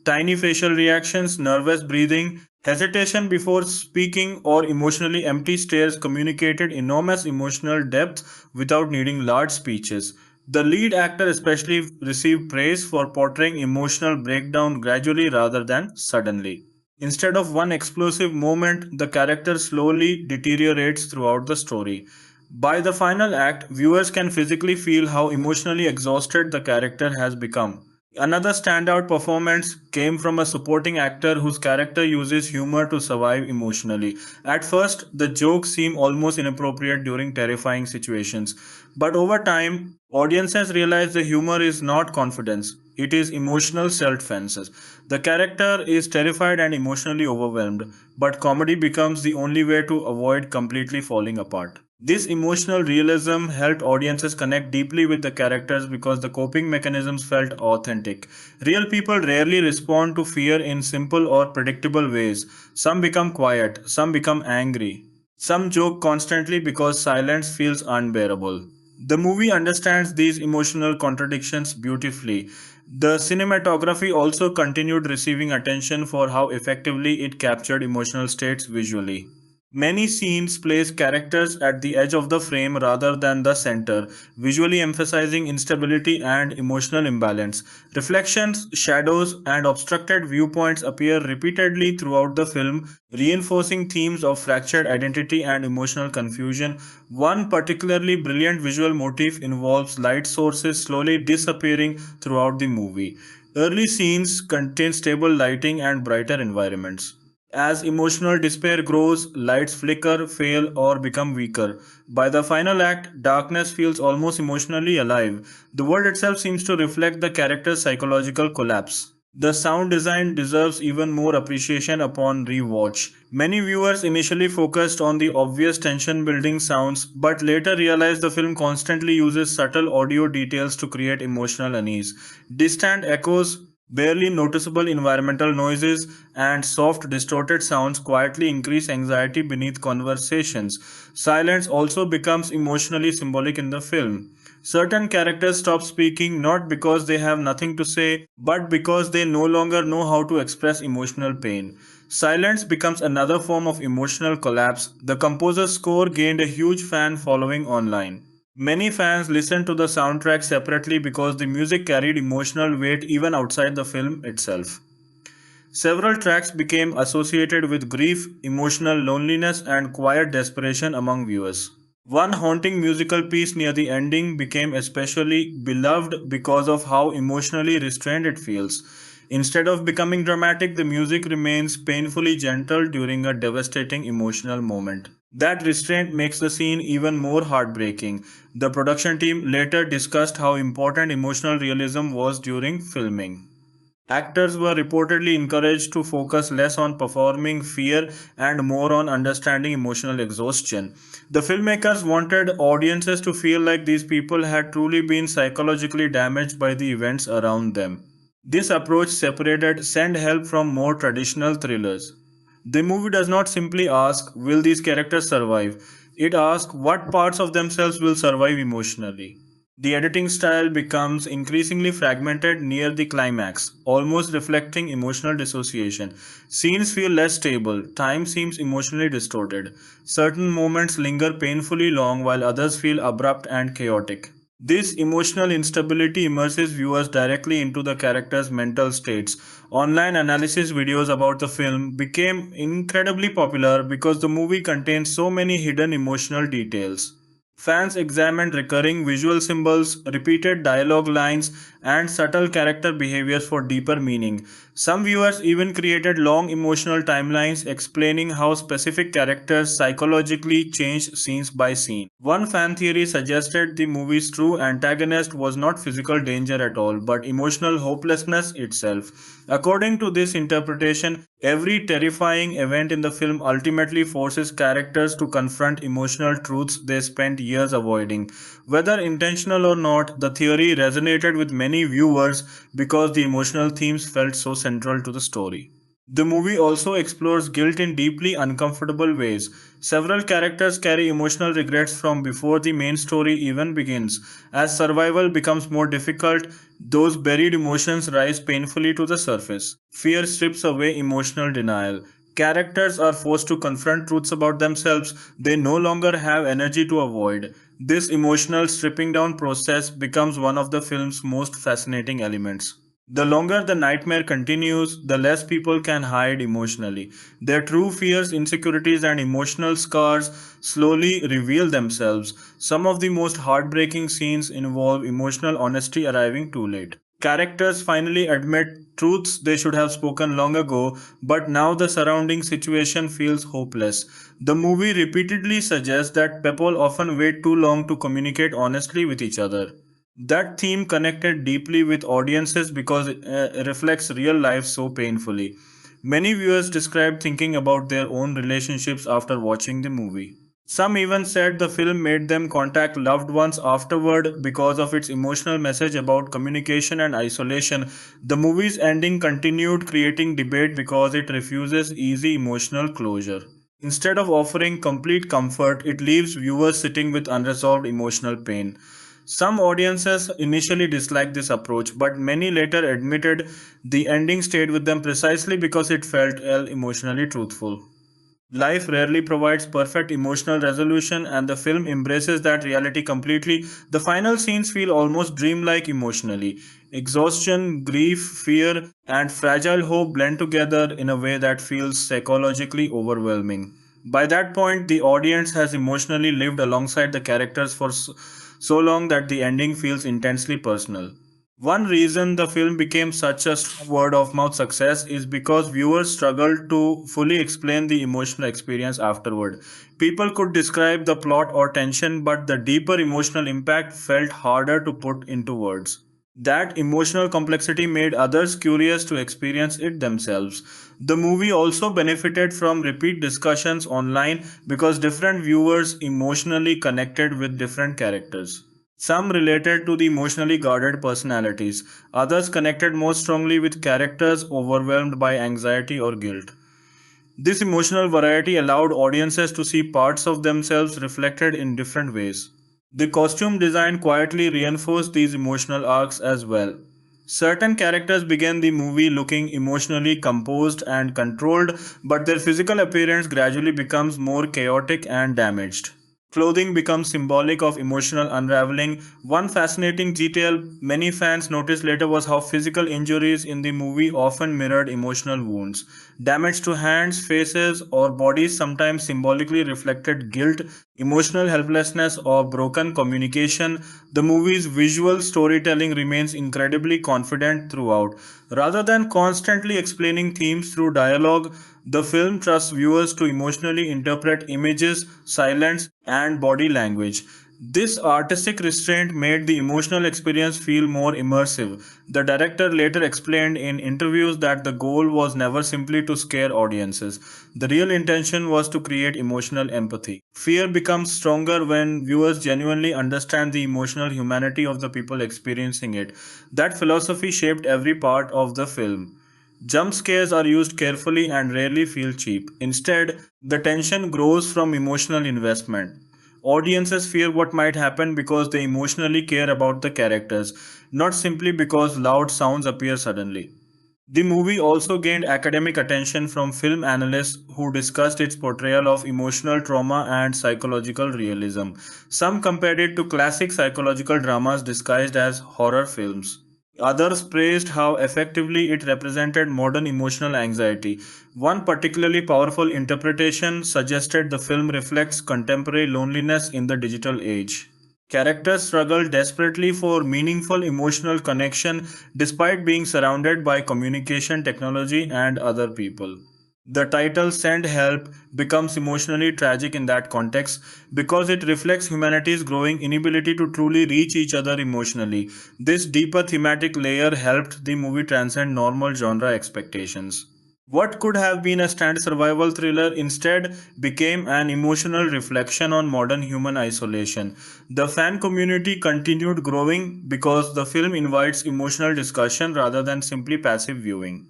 [SPEAKER 5] Tiny facial reactions, nervous breathing, hesitation before speaking, or emotionally empty stares communicated enormous emotional depth without needing large speeches. The lead actor especially received praise for portraying emotional breakdown gradually rather than suddenly. Instead of one explosive moment, the character slowly deteriorates throughout the story. By the final act, viewers can physically feel how emotionally exhausted the character has become. Another standout performance came from a supporting actor whose character uses humor to survive emotionally. At first, the jokes seem almost inappropriate during terrifying situations, but over time, audiences realize the humor is not confidence, it is emotional self defense. The character is terrified and emotionally overwhelmed, but comedy becomes the only way to avoid completely falling apart. This emotional realism helped audiences connect deeply with the characters because the coping mechanisms felt authentic. Real people rarely respond to fear in simple or predictable ways. Some become quiet, some become angry, some joke constantly because silence feels unbearable. The movie understands these emotional contradictions beautifully. The cinematography also continued receiving attention for how effectively it captured emotional states visually. Many scenes place characters at the edge of the frame rather than the center, visually emphasizing instability and emotional imbalance. Reflections, shadows, and obstructed viewpoints appear repeatedly throughout the film, reinforcing themes of fractured identity and emotional confusion. One particularly brilliant visual motif involves light sources slowly disappearing throughout the movie. Early scenes contain stable lighting and brighter environments. As emotional despair grows, lights flicker, fail, or become weaker. By the final act, darkness feels almost emotionally alive. The world itself seems to reflect the character's psychological collapse. The sound design deserves even more appreciation upon rewatch. Many viewers initially focused on the obvious tension building sounds, but later realized the film constantly uses subtle audio details to create emotional unease. Distant echoes, barely noticeable environmental noises, and soft, distorted sounds quietly increase anxiety beneath conversations. Silence also becomes emotionally symbolic in the film. Certain characters stop speaking not because they have nothing to say, but because they no longer know how to express emotional pain. Silence becomes another form of emotional collapse. The composer's score gained a huge fan following online. Many fans listened to the soundtrack separately because the music carried emotional weight even outside the film itself. Several tracks became associated with grief, emotional loneliness, and quiet desperation among viewers. One haunting musical piece near the ending became especially beloved because of how emotionally restrained it feels. Instead of becoming dramatic, the music remains painfully gentle during a devastating emotional moment. That restraint makes the scene even more heartbreaking. The production team later discussed how important emotional realism was during filming. Actors were reportedly encouraged to focus less on performing fear and more on understanding emotional exhaustion. The filmmakers wanted audiences to feel like these people had truly been psychologically damaged by the events around them. This approach separated Send Help from more traditional thrillers. The movie does not simply ask, will these characters survive? It asks, what parts of themselves will survive emotionally? The editing style becomes increasingly fragmented near the climax, almost reflecting emotional dissociation. Scenes feel less stable, time seems emotionally distorted. Certain moments linger painfully long while others feel abrupt and chaotic. This emotional instability immerses viewers directly into the characters' mental states. Online analysis videos about the film became incredibly popular because the movie contains so many hidden emotional details. Fans examined recurring visual symbols, repeated dialogue lines, and subtle character behaviors for deeper meaning. Some viewers even created long emotional timelines explaining how specific characters psychologically changed scenes by scene. One fan theory suggested the movie's true antagonist was not physical danger at all, but emotional hopelessness itself. According to this interpretation, every terrifying event in the film ultimately forces characters to confront emotional truths they spent years avoiding. Whether intentional or not, the theory resonated with many viewers because the emotional themes felt so central to the story. The movie also explores guilt in deeply uncomfortable ways. Several characters carry emotional regrets from before the main story even begins. As survival becomes more difficult, those buried emotions rise painfully to the surface. Fear strips away emotional denial. Characters are forced to confront truths about themselves they no longer have energy to avoid. This emotional stripping down process becomes one of the film's most fascinating elements. The longer the nightmare continues, the less people can hide emotionally. Their true fears, insecurities, and emotional scars slowly reveal themselves. Some of the most heartbreaking scenes involve emotional honesty arriving too late. Characters finally admit truths they should have spoken long ago, but now the surrounding situation feels hopeless. The movie repeatedly suggests that people often wait too long to communicate honestly with each other. That theme connected deeply with audiences because it reflects real life so painfully. Many viewers described thinking about their own relationships after watching the movie. Some even said the film made them contact loved ones afterward because of its emotional message about communication and isolation. The movie's ending continued creating debate because it refuses easy emotional closure. Instead of offering complete comfort, it leaves viewers sitting with unresolved emotional pain. Some audiences initially disliked this approach, but many later admitted the ending stayed with them precisely because it felt emotionally truthful. Life rarely provides perfect emotional resolution, and the film embraces that reality completely. The final scenes feel almost dreamlike emotionally. Exhaustion, grief, fear, and fragile hope blend together in a way that feels psychologically overwhelming. By that point, the audience has emotionally lived alongside the characters for so long that the ending feels intensely personal. One reason the film became such a word of mouth success is because viewers struggled to fully explain the emotional experience afterward. People could describe the plot or tension, but the deeper emotional impact felt harder to put into words. That emotional complexity made others curious to experience it themselves. The movie also benefited from repeat discussions online because different viewers emotionally connected with different characters. Some related to the emotionally guarded personalities, others connected more strongly with characters overwhelmed by anxiety or guilt. This emotional variety allowed audiences to see parts of themselves reflected in different ways. The costume design quietly reinforced these emotional arcs as well. Certain characters began the movie looking emotionally composed and controlled, but their physical appearance gradually becomes more chaotic and damaged. Clothing becomes symbolic of emotional unraveling. One fascinating detail many fans noticed later was how physical injuries in the movie often mirrored emotional wounds. Damage to hands, faces, or bodies sometimes symbolically reflected guilt, emotional helplessness, or broken communication. The movie's visual storytelling remains incredibly confident throughout. Rather than constantly explaining themes through dialogue, the film trusts viewers to emotionally interpret images, silence, and body language. This artistic restraint made the emotional experience feel more immersive. The director later explained in interviews that the goal was never simply to scare audiences. The real intention was to create emotional empathy. Fear becomes stronger when viewers genuinely understand the emotional humanity of the people experiencing it. That philosophy shaped every part of the film. Jump scares are used carefully and rarely feel cheap. Instead, the tension grows from emotional investment. Audiences fear what might happen because they emotionally care about the characters, not simply because loud sounds appear suddenly. The movie also gained academic attention from film analysts who discussed its portrayal of emotional trauma and psychological realism. Some compared it to classic psychological dramas disguised as horror films. Others praised how effectively it represented modern emotional anxiety. One particularly powerful interpretation suggested the film reflects contemporary loneliness in the digital age. Characters struggle desperately for meaningful emotional connection despite being surrounded by communication technology and other people. The title Send Help becomes emotionally tragic in that context because it reflects humanity's growing inability to truly reach each other emotionally. This deeper thematic layer helped the movie transcend normal genre expectations. What could have been a standard survival thriller instead became an emotional reflection on modern human isolation. The fan community continued growing because the film invites emotional discussion rather than simply passive viewing.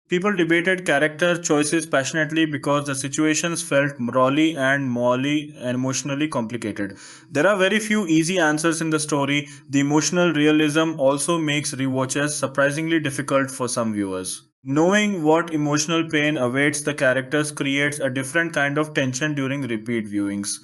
[SPEAKER 5] People debated character choices passionately because the situations felt morally and morally and emotionally complicated. There are very few easy answers in the story. The emotional realism also makes rewatches surprisingly difficult for some viewers. Knowing what emotional pain awaits the characters creates a different kind of tension during repeat viewings.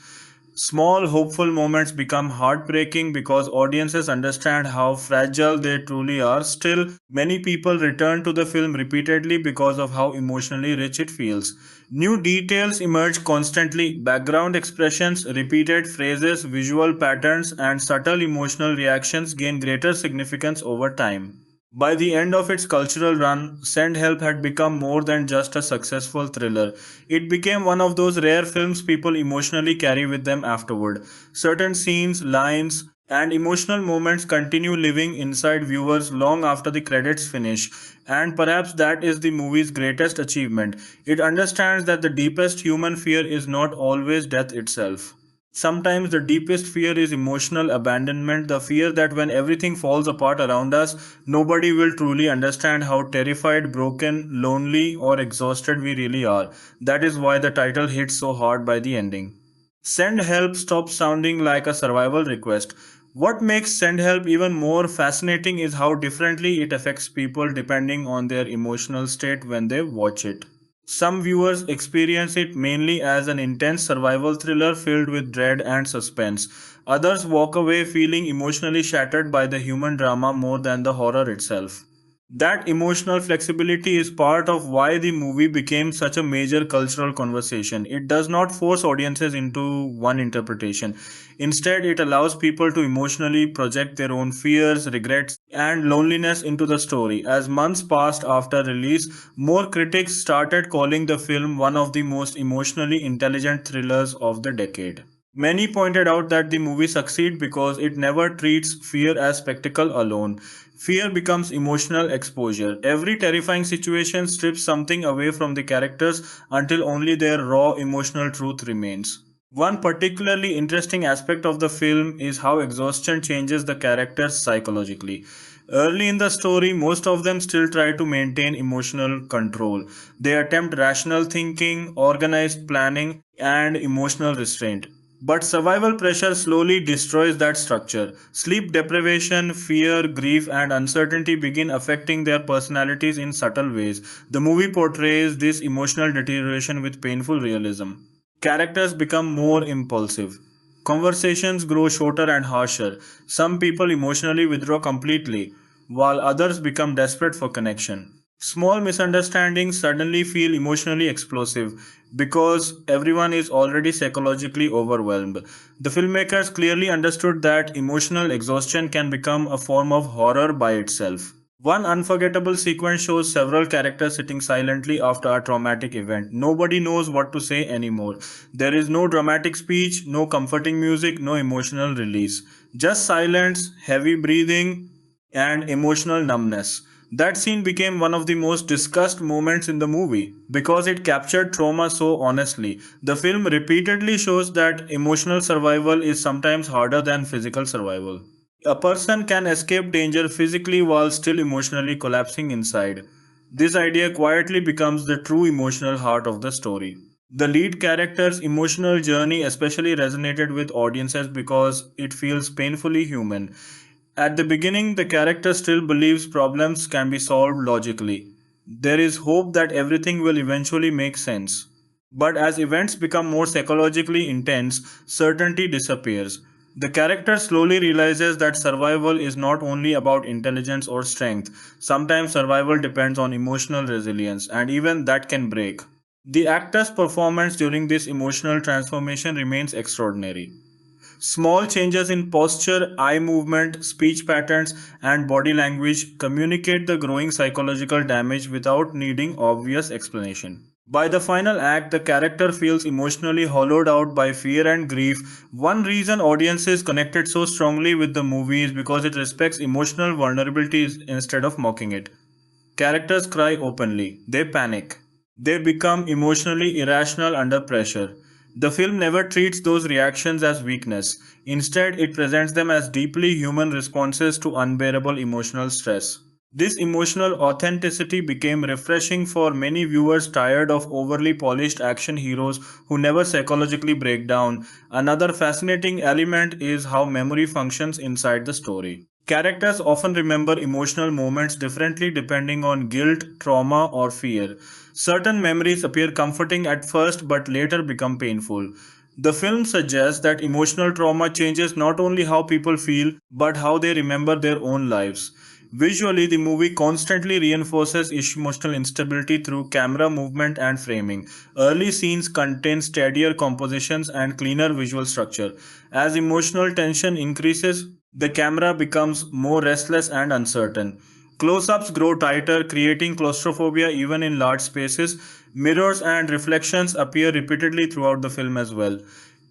[SPEAKER 5] Small, hopeful moments become heartbreaking because audiences understand how fragile they truly are. Still, many people return to the film repeatedly because of how emotionally rich it feels. New details emerge constantly background expressions, repeated phrases, visual patterns, and subtle emotional reactions gain greater significance over time. By the end of its cultural run, Send Help had become more than just a successful thriller. It became one of those rare films people emotionally carry with them afterward. Certain scenes, lines, and emotional moments continue living inside viewers long after the credits finish, and perhaps that is the movie's greatest achievement. It understands that the deepest human fear is not always death itself. Sometimes the deepest fear is emotional abandonment, the fear that when everything falls apart around us, nobody will truly understand how terrified, broken, lonely, or exhausted we really are. That is why the title hits so hard by the ending. Send Help stops sounding like a survival request. What makes Send Help even more fascinating is how differently it affects people depending on their emotional state when they watch it. Some viewers experience it mainly as an intense survival thriller filled with dread and suspense. Others walk away feeling emotionally shattered by the human drama more than the horror itself. That emotional flexibility is part of why the movie became such a major cultural conversation. It does not force audiences into one interpretation. Instead, it allows people to emotionally project their own fears, regrets, and loneliness into the story. As months passed after release, more critics started calling the film one of the most emotionally intelligent thrillers of the decade. Many pointed out that the movie succeeds because it never treats fear as spectacle alone. Fear becomes emotional exposure. Every terrifying situation strips something away from the characters until only their raw emotional truth remains. One particularly interesting aspect of the film is how exhaustion changes the characters psychologically. Early in the story, most of them still try to maintain emotional control. They attempt rational thinking, organized planning, and emotional restraint. But survival pressure slowly destroys that structure. Sleep deprivation, fear, grief, and uncertainty begin affecting their personalities in subtle ways. The movie portrays this emotional deterioration with painful realism. Characters become more impulsive. Conversations grow shorter and harsher. Some people emotionally withdraw completely, while others become desperate for connection. Small misunderstandings suddenly feel emotionally explosive because everyone is already psychologically overwhelmed. The filmmakers clearly understood that emotional exhaustion can become a form of horror by itself. One unforgettable sequence shows several characters sitting silently after a traumatic event. Nobody knows what to say anymore. There is no dramatic speech, no comforting music, no emotional release. Just silence, heavy breathing, and emotional numbness. That scene became one of the most discussed moments in the movie because it captured trauma so honestly. The film repeatedly shows that emotional survival is sometimes harder than physical survival. A person can escape danger physically while still emotionally collapsing inside. This idea quietly becomes the true emotional heart of the story. The lead character's emotional journey especially resonated with audiences because it feels painfully human. At the beginning, the character still believes problems can be solved logically. There is hope that everything will eventually make sense. But as events become more psychologically intense, certainty disappears. The character slowly realizes that survival is not only about intelligence or strength. Sometimes survival depends on emotional resilience, and even that can break. The actor's performance during this emotional transformation remains extraordinary. Small changes in posture, eye movement, speech patterns, and body language communicate the growing psychological damage without needing obvious explanation. By the final act, the character feels emotionally hollowed out by fear and grief. One reason audiences connected so strongly with the movie is because it respects emotional vulnerabilities instead of mocking it. Characters cry openly, they panic, they become emotionally irrational under pressure. The film never treats those reactions as weakness. Instead, it presents them as deeply human responses to unbearable emotional stress. This emotional authenticity became refreshing for many viewers tired of overly polished action heroes who never psychologically break down. Another fascinating element is how memory functions inside the story. Characters often remember emotional moments differently depending on guilt, trauma, or fear. Certain memories appear comforting at first but later become painful. The film suggests that emotional trauma changes not only how people feel but how they remember their own lives. Visually, the movie constantly reinforces emotional instability through camera movement and framing. Early scenes contain steadier compositions and cleaner visual structure. As emotional tension increases, the camera becomes more restless and uncertain. Close ups grow tighter, creating claustrophobia even in large spaces. Mirrors and reflections appear repeatedly throughout the film as well.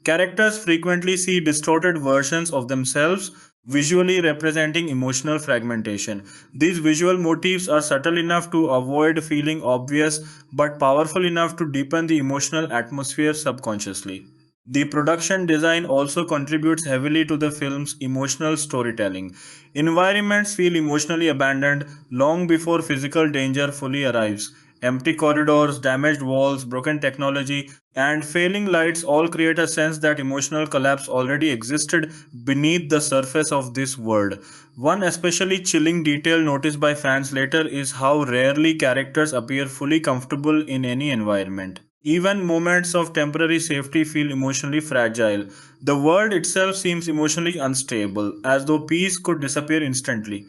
[SPEAKER 5] Characters frequently see distorted versions of themselves, visually representing emotional fragmentation. These visual motifs are subtle enough to avoid feeling obvious, but powerful enough to deepen the emotional atmosphere subconsciously. The production design also contributes heavily to the film's emotional storytelling. Environments feel emotionally abandoned long before physical danger fully arrives. Empty corridors, damaged walls, broken technology, and failing lights all create a sense that emotional collapse already existed beneath the surface of this world. One especially chilling detail noticed by fans later is how rarely characters appear fully comfortable in any environment. Even moments of temporary safety feel emotionally fragile. The world itself seems emotionally unstable, as though peace could disappear instantly.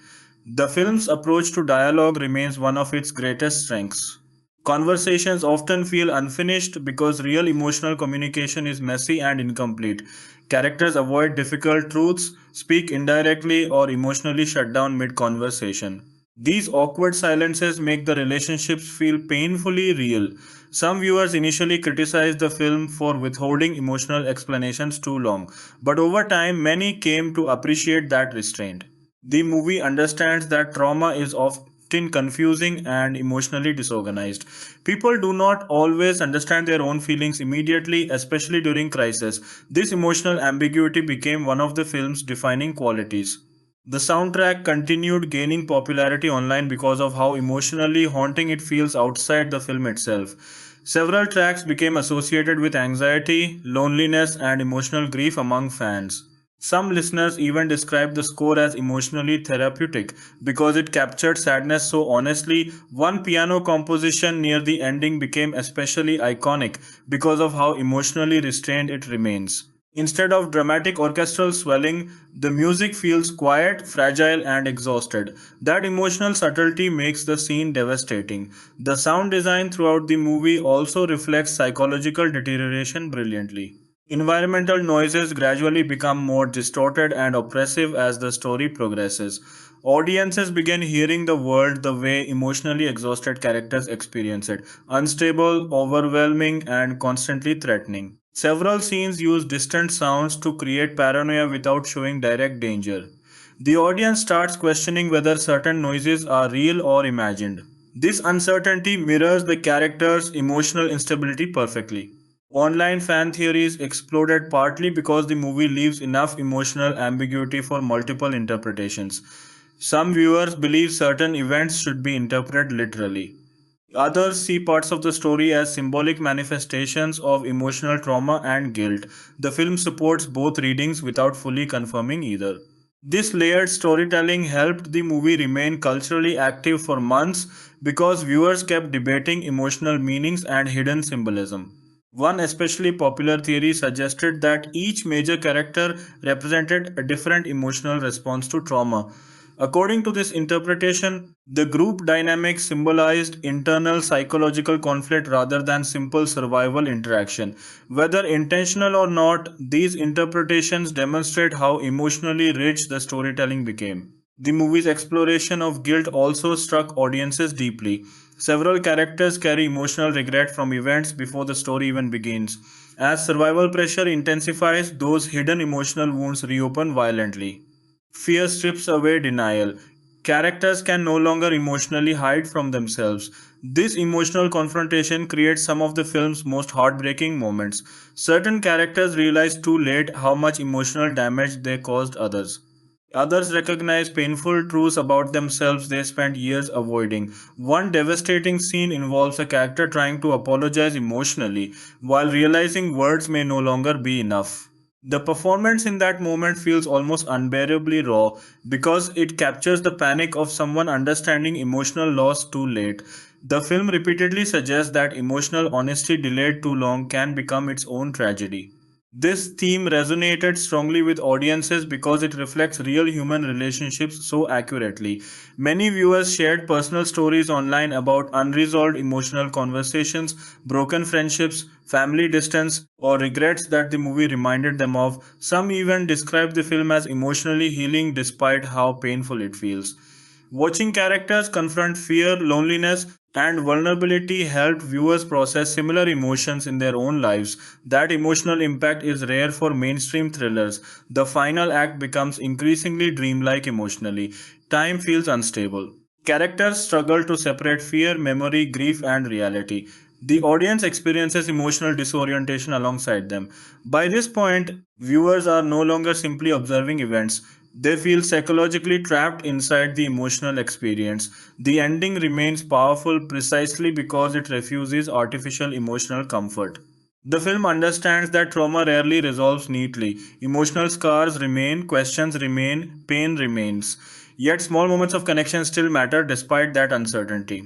[SPEAKER 5] The film's approach to dialogue remains one of its greatest strengths. Conversations often feel unfinished because real emotional communication is messy and incomplete. Characters avoid difficult truths, speak indirectly, or emotionally shut down mid conversation. These awkward silences make the relationships feel painfully real. Some viewers initially criticized the film for withholding emotional explanations too long, but over time, many came to appreciate that restraint. The movie understands that trauma is often confusing and emotionally disorganized. People do not always understand their own feelings immediately, especially during crisis. This emotional ambiguity became one of the film's defining qualities. The soundtrack continued gaining popularity online because of how emotionally haunting it feels outside the film itself. Several tracks became associated with anxiety, loneliness, and emotional grief among fans. Some listeners even described the score as emotionally therapeutic because it captured sadness so honestly. One piano composition near the ending became especially iconic because of how emotionally restrained it remains. Instead of dramatic orchestral swelling, the music feels quiet, fragile, and exhausted. That emotional subtlety makes the scene devastating. The sound design throughout the movie also reflects psychological deterioration brilliantly. Environmental noises gradually become more distorted and oppressive as the story progresses. Audiences begin hearing the world the way emotionally exhausted characters experience it, unstable, overwhelming, and constantly threatening. Several scenes use distant sounds to create paranoia without showing direct danger. The audience starts questioning whether certain noises are real or imagined. This uncertainty mirrors the character's emotional instability perfectly. Online fan theories exploded partly because the movie leaves enough emotional ambiguity for multiple interpretations. Some viewers believe certain events should be interpreted literally. Others see parts of the story as symbolic manifestations of emotional trauma and guilt. The film supports both readings without fully confirming either. This layered storytelling helped the movie remain culturally active for months because viewers kept debating emotional meanings and hidden symbolism. One especially popular theory suggested that each major character represented a different emotional response to trauma. According to this interpretation, the group dynamic symbolized internal psychological conflict rather than simple survival interaction. Whether intentional or not, these interpretations demonstrate how emotionally rich the storytelling became. The movie's exploration of guilt also struck audiences deeply. Several characters carry emotional regret from events before the story even begins. As survival pressure intensifies, those hidden emotional wounds reopen violently. Fear strips away denial. Characters can no longer emotionally hide from themselves. This emotional confrontation creates some of the film's most heartbreaking moments. Certain characters realize too late how much emotional damage they caused others. Others recognize painful truths about themselves they spent years avoiding. One devastating scene involves a character trying to apologize emotionally while realizing words may no longer be enough. The performance in that moment feels almost unbearably raw because it captures the panic of someone understanding emotional loss too late. The film repeatedly suggests that emotional honesty delayed too long can become its own tragedy. This theme resonated strongly with audiences because it reflects real human relationships so accurately. Many viewers shared personal stories online about unresolved emotional conversations, broken friendships, family distance, or regrets that the movie reminded them of. Some even described the film as emotionally healing despite how painful it feels. Watching characters confront fear, loneliness, and vulnerability helped viewers process similar emotions in their own lives. That emotional impact is rare for mainstream thrillers. The final act becomes increasingly dreamlike emotionally. Time feels unstable. Characters struggle to separate fear, memory, grief, and reality. The audience experiences emotional disorientation alongside them. By this point, viewers are no longer simply observing events. They feel psychologically trapped inside the emotional experience. The ending remains powerful precisely because it refuses artificial emotional comfort. The film understands that trauma rarely resolves neatly. Emotional scars remain, questions remain, pain remains. Yet small moments of connection still matter despite that uncertainty.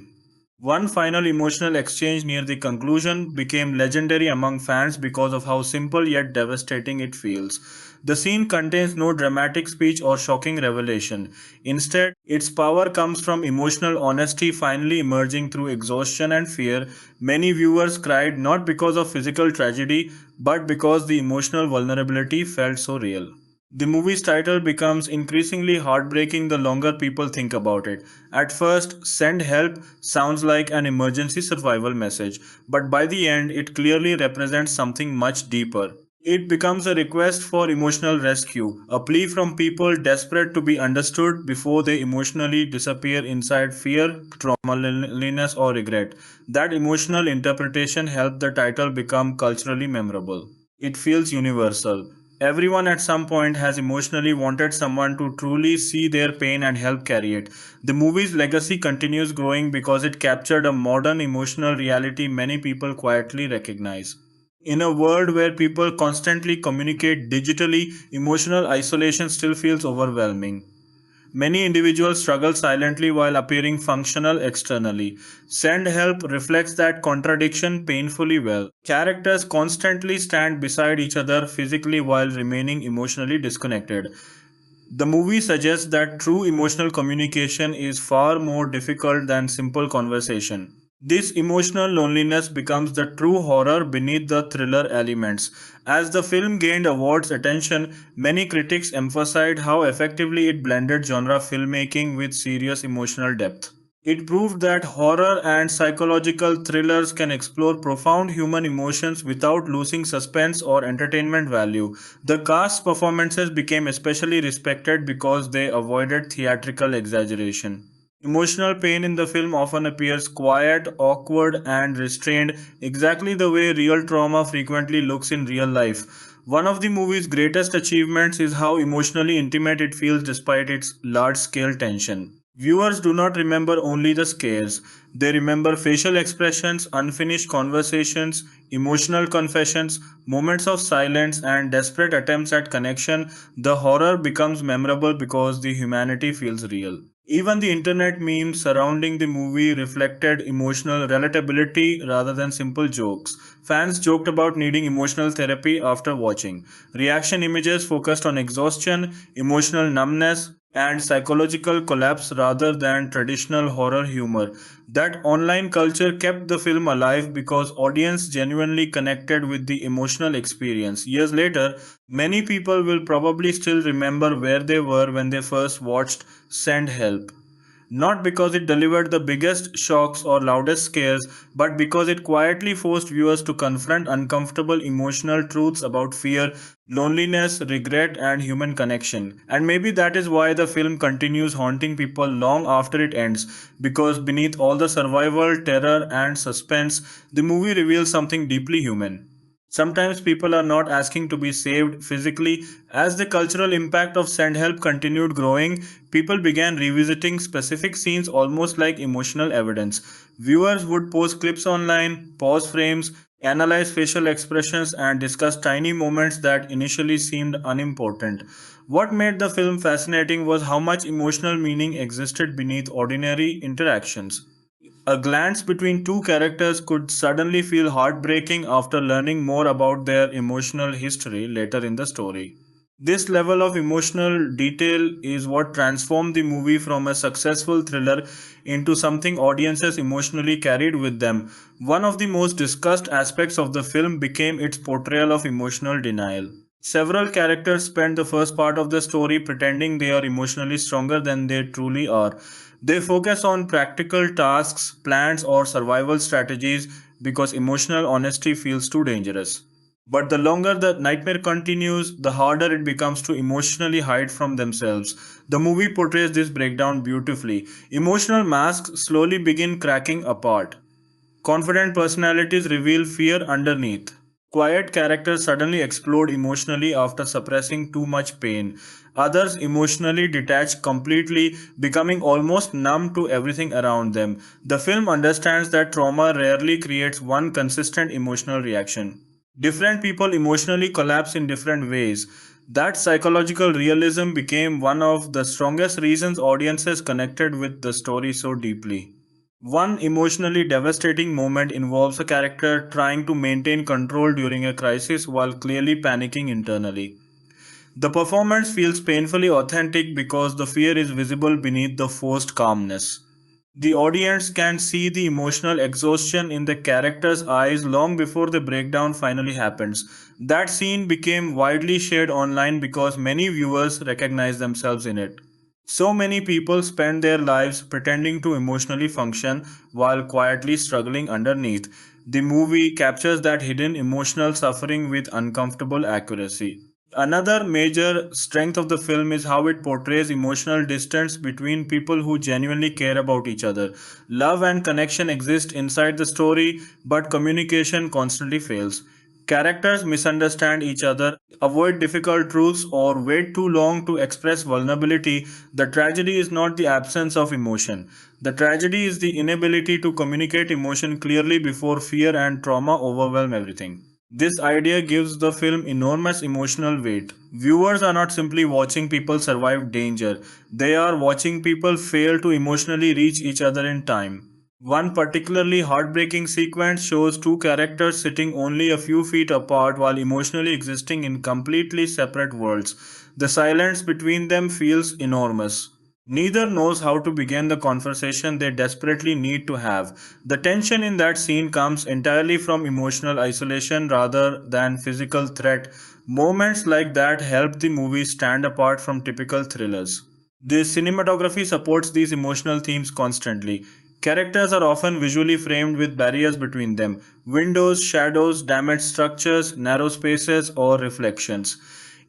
[SPEAKER 5] One final emotional exchange near the conclusion became legendary among fans because of how simple yet devastating it feels. The scene contains no dramatic speech or shocking revelation. Instead, its power comes from emotional honesty finally emerging through exhaustion and fear. Many viewers cried not because of physical tragedy, but because the emotional vulnerability felt so real. The movie's title becomes increasingly heartbreaking the longer people think about it. At first, Send Help sounds like an emergency survival message, but by the end, it clearly represents something much deeper. It becomes a request for emotional rescue, a plea from people desperate to be understood before they emotionally disappear inside fear, trauma, loneliness, or regret. That emotional interpretation helped the title become culturally memorable. It feels universal. Everyone at some point has emotionally wanted someone to truly see their pain and help carry it. The movie's legacy continues growing because it captured a modern emotional reality many people quietly recognize. In a world where people constantly communicate digitally, emotional isolation still feels overwhelming. Many individuals struggle silently while appearing functional externally. Send Help reflects that contradiction painfully well. Characters constantly stand beside each other physically while remaining emotionally disconnected. The movie suggests that true emotional communication is far more difficult than simple conversation. This emotional loneliness becomes the true horror beneath the thriller elements. As the film gained awards attention, many critics emphasized how effectively it blended genre filmmaking with serious emotional depth. It proved that horror and psychological thrillers can explore profound human emotions without losing suspense or entertainment value. The cast's performances became especially respected because they avoided theatrical exaggeration. Emotional pain in the film often appears quiet, awkward, and restrained, exactly the way real trauma frequently looks in real life. One of the movie's greatest achievements is how emotionally intimate it feels despite its large scale tension. Viewers do not remember only the scares, they remember facial expressions, unfinished conversations, emotional confessions, moments of silence, and desperate attempts at connection. The horror becomes memorable because the humanity feels real. Even the internet memes surrounding the movie reflected emotional relatability rather than simple jokes. Fans joked about needing emotional therapy after watching. Reaction images focused on exhaustion, emotional numbness, and psychological collapse rather than traditional horror humor. That online culture kept the film alive because audience genuinely connected with the emotional experience. Years later, many people will probably still remember where they were when they first watched Send Help. Not because it delivered the biggest shocks or loudest scares, but because it quietly forced viewers to confront uncomfortable emotional truths about fear, loneliness, regret, and human connection. And maybe that is why the film continues haunting people long after it ends, because beneath all the survival, terror, and suspense, the movie reveals something deeply human. Sometimes people are not asking to be saved physically. As the cultural impact of Send Help continued growing, people began revisiting specific scenes almost like emotional evidence. Viewers would post clips online, pause frames, analyze facial expressions, and discuss tiny moments that initially seemed unimportant. What made the film fascinating was how much emotional meaning existed beneath ordinary interactions. A glance between two characters could suddenly feel heartbreaking after learning more about their emotional history later in the story. This level of emotional detail is what transformed the movie from a successful thriller into something audiences emotionally carried with them. One of the most discussed aspects of the film became its portrayal of emotional denial. Several characters spend the first part of the story pretending they are emotionally stronger than they truly are. They focus on practical tasks, plans, or survival strategies because emotional honesty feels too dangerous. But the longer the nightmare continues, the harder it becomes to emotionally hide from themselves. The movie portrays this breakdown beautifully. Emotional masks slowly begin cracking apart. Confident personalities reveal fear underneath. Quiet characters suddenly explode emotionally after suppressing too much pain. Others emotionally detach completely, becoming almost numb to everything around them. The film understands that trauma rarely creates one consistent emotional reaction. Different people emotionally collapse in different ways. That psychological realism became one of the strongest reasons audiences connected with the story so deeply. One emotionally devastating moment involves a character trying to maintain control during a crisis while clearly panicking internally. The performance feels painfully authentic because the fear is visible beneath the forced calmness. The audience can see the emotional exhaustion in the character's eyes long before the breakdown finally happens. That scene became widely shared online because many viewers recognize themselves in it. So many people spend their lives pretending to emotionally function while quietly struggling underneath. The movie captures that hidden emotional suffering with uncomfortable accuracy. Another major strength of the film is how it portrays emotional distance between people who genuinely care about each other. Love and connection exist inside the story, but communication constantly fails. Characters misunderstand each other, avoid difficult truths, or wait too long to express vulnerability. The tragedy is not the absence of emotion. The tragedy is the inability to communicate emotion clearly before fear and trauma overwhelm everything. This idea gives the film enormous emotional weight. Viewers are not simply watching people survive danger, they are watching people fail to emotionally reach each other in time. One particularly heartbreaking sequence shows two characters sitting only a few feet apart while emotionally existing in completely separate worlds. The silence between them feels enormous. Neither knows how to begin the conversation they desperately need to have. The tension in that scene comes entirely from emotional isolation rather than physical threat. Moments like that help the movie stand apart from typical thrillers. The cinematography supports these emotional themes constantly. Characters are often visually framed with barriers between them windows, shadows, damaged structures, narrow spaces, or reflections.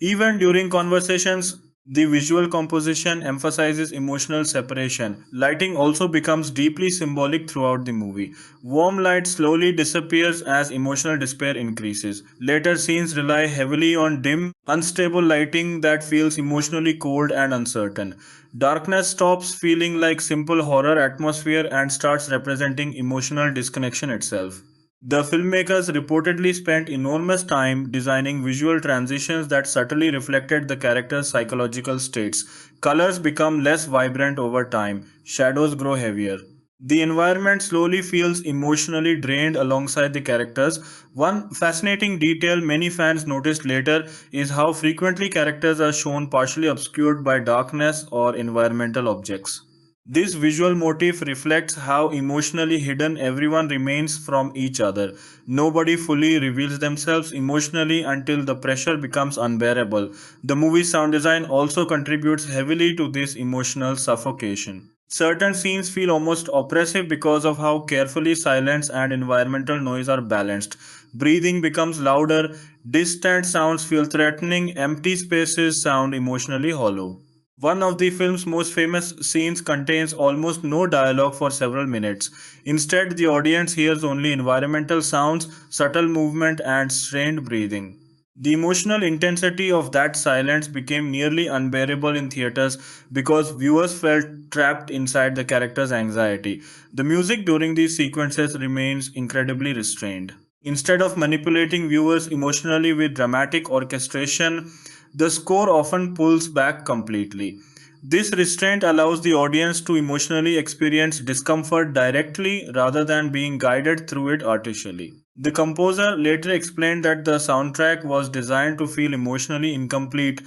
[SPEAKER 5] Even during conversations, the visual composition emphasizes emotional separation. Lighting also becomes deeply symbolic throughout the movie. Warm light slowly disappears as emotional despair increases. Later scenes rely heavily on dim, unstable lighting that feels emotionally cold and uncertain. Darkness stops feeling like simple horror atmosphere and starts representing emotional disconnection itself. The filmmakers reportedly spent enormous time designing visual transitions that subtly reflected the characters' psychological states. Colors become less vibrant over time, shadows grow heavier. The environment slowly feels emotionally drained alongside the characters. One fascinating detail many fans noticed later is how frequently characters are shown partially obscured by darkness or environmental objects. This visual motif reflects how emotionally hidden everyone remains from each other. Nobody fully reveals themselves emotionally until the pressure becomes unbearable. The movie's sound design also contributes heavily to this emotional suffocation. Certain scenes feel almost oppressive because of how carefully silence and environmental noise are balanced. Breathing becomes louder, distant sounds feel threatening, empty spaces sound emotionally hollow. One of the film's most famous scenes contains almost no dialogue for several minutes. Instead, the audience hears only environmental sounds, subtle movement, and strained breathing. The emotional intensity of that silence became nearly unbearable in theaters because viewers felt trapped inside the character's anxiety. The music during these sequences remains incredibly restrained. Instead of manipulating viewers emotionally with dramatic orchestration, the score often pulls back completely. This restraint allows the audience to emotionally experience discomfort directly rather than being guided through it artificially. The composer later explained that the soundtrack was designed to feel emotionally incomplete,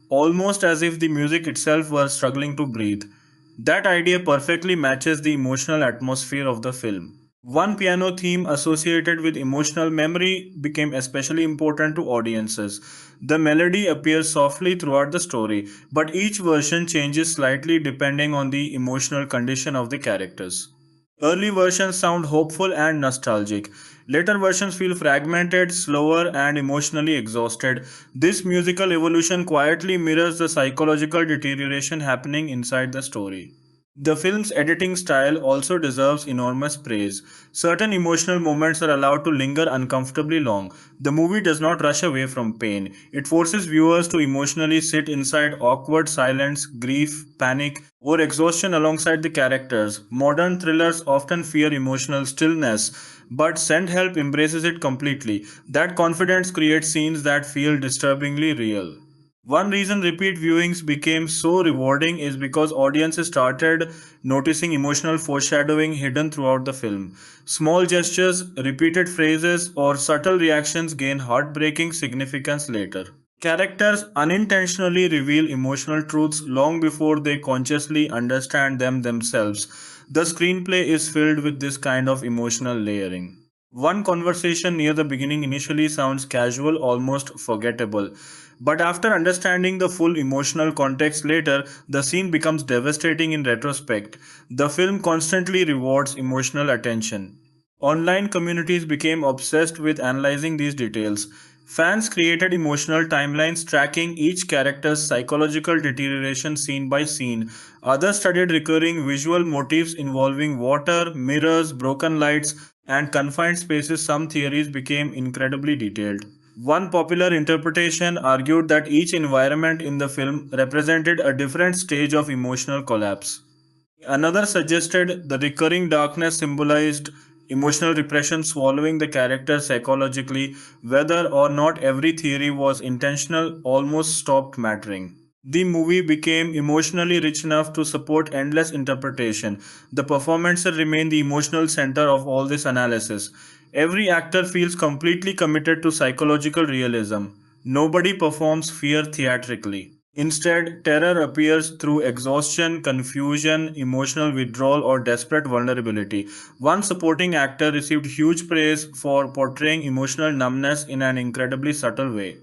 [SPEAKER 5] almost as if the music itself were struggling to breathe. That idea perfectly matches the emotional atmosphere of the film. One piano theme associated with emotional memory became especially important to audiences. The melody appears softly throughout the story, but each version changes slightly depending on the emotional condition of the characters. Early versions sound hopeful and nostalgic. Later versions feel fragmented, slower, and emotionally exhausted. This musical evolution quietly mirrors the psychological deterioration happening inside the story. The film's editing style also deserves enormous praise. Certain emotional moments are allowed to linger uncomfortably long. The movie does not rush away from pain. It forces viewers to emotionally sit inside awkward silence, grief, panic, or exhaustion alongside the characters. Modern thrillers often fear emotional stillness, but Send Help embraces it completely. That confidence creates scenes that feel disturbingly real. One reason repeat viewings became so rewarding is because audiences started noticing emotional foreshadowing hidden throughout the film. Small gestures, repeated phrases, or subtle reactions gain heartbreaking significance later. Characters unintentionally reveal emotional truths long before they consciously understand them themselves. The screenplay is filled with this kind of emotional layering. One conversation near the beginning initially sounds casual, almost forgettable. But after understanding the full emotional context later, the scene becomes devastating in retrospect. The film constantly rewards emotional attention. Online communities became obsessed with analyzing these details. Fans created emotional timelines tracking each character's psychological deterioration scene by scene. Others studied recurring visual motifs involving water, mirrors, broken lights, and confined spaces, some theories became incredibly detailed. One popular interpretation argued that each environment in the film represented a different stage of emotional collapse. Another suggested the recurring darkness symbolized emotional repression swallowing the character psychologically. Whether or not every theory was intentional almost stopped mattering. The movie became emotionally rich enough to support endless interpretation. The performances remain the emotional center of all this analysis. Every actor feels completely committed to psychological realism. Nobody performs fear theatrically. Instead, terror appears through exhaustion, confusion, emotional withdrawal, or desperate vulnerability. One supporting actor received huge praise for portraying emotional numbness in an incredibly subtle way.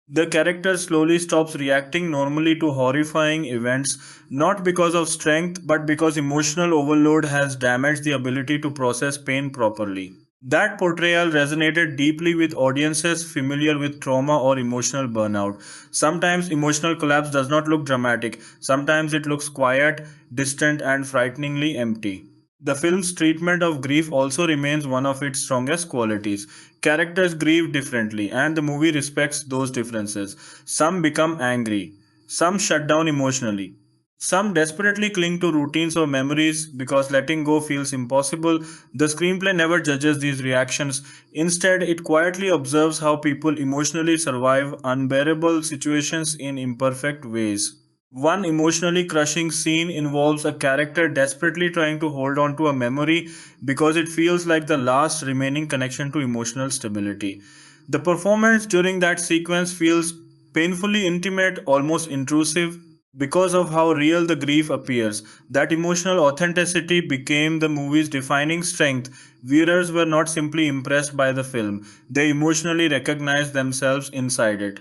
[SPEAKER 5] The character slowly stops reacting normally to horrifying events, not because of strength, but because emotional overload has damaged the ability to process pain properly. That portrayal resonated deeply with audiences familiar with trauma or emotional burnout. Sometimes emotional collapse does not look dramatic, sometimes it looks quiet, distant, and frighteningly empty. The film's treatment of grief also remains one of its strongest qualities. Characters grieve differently, and the movie respects those differences. Some become angry, some shut down emotionally, some desperately cling to routines or memories because letting go feels impossible. The screenplay never judges these reactions. Instead, it quietly observes how people emotionally survive unbearable situations in imperfect ways. One emotionally crushing scene involves a character desperately trying to hold on to a memory because it feels like the last remaining connection to emotional stability. The performance during that sequence feels painfully intimate, almost intrusive, because of how real the grief appears. That emotional authenticity became the movie's defining strength. Viewers were not simply impressed by the film, they emotionally recognized themselves inside it.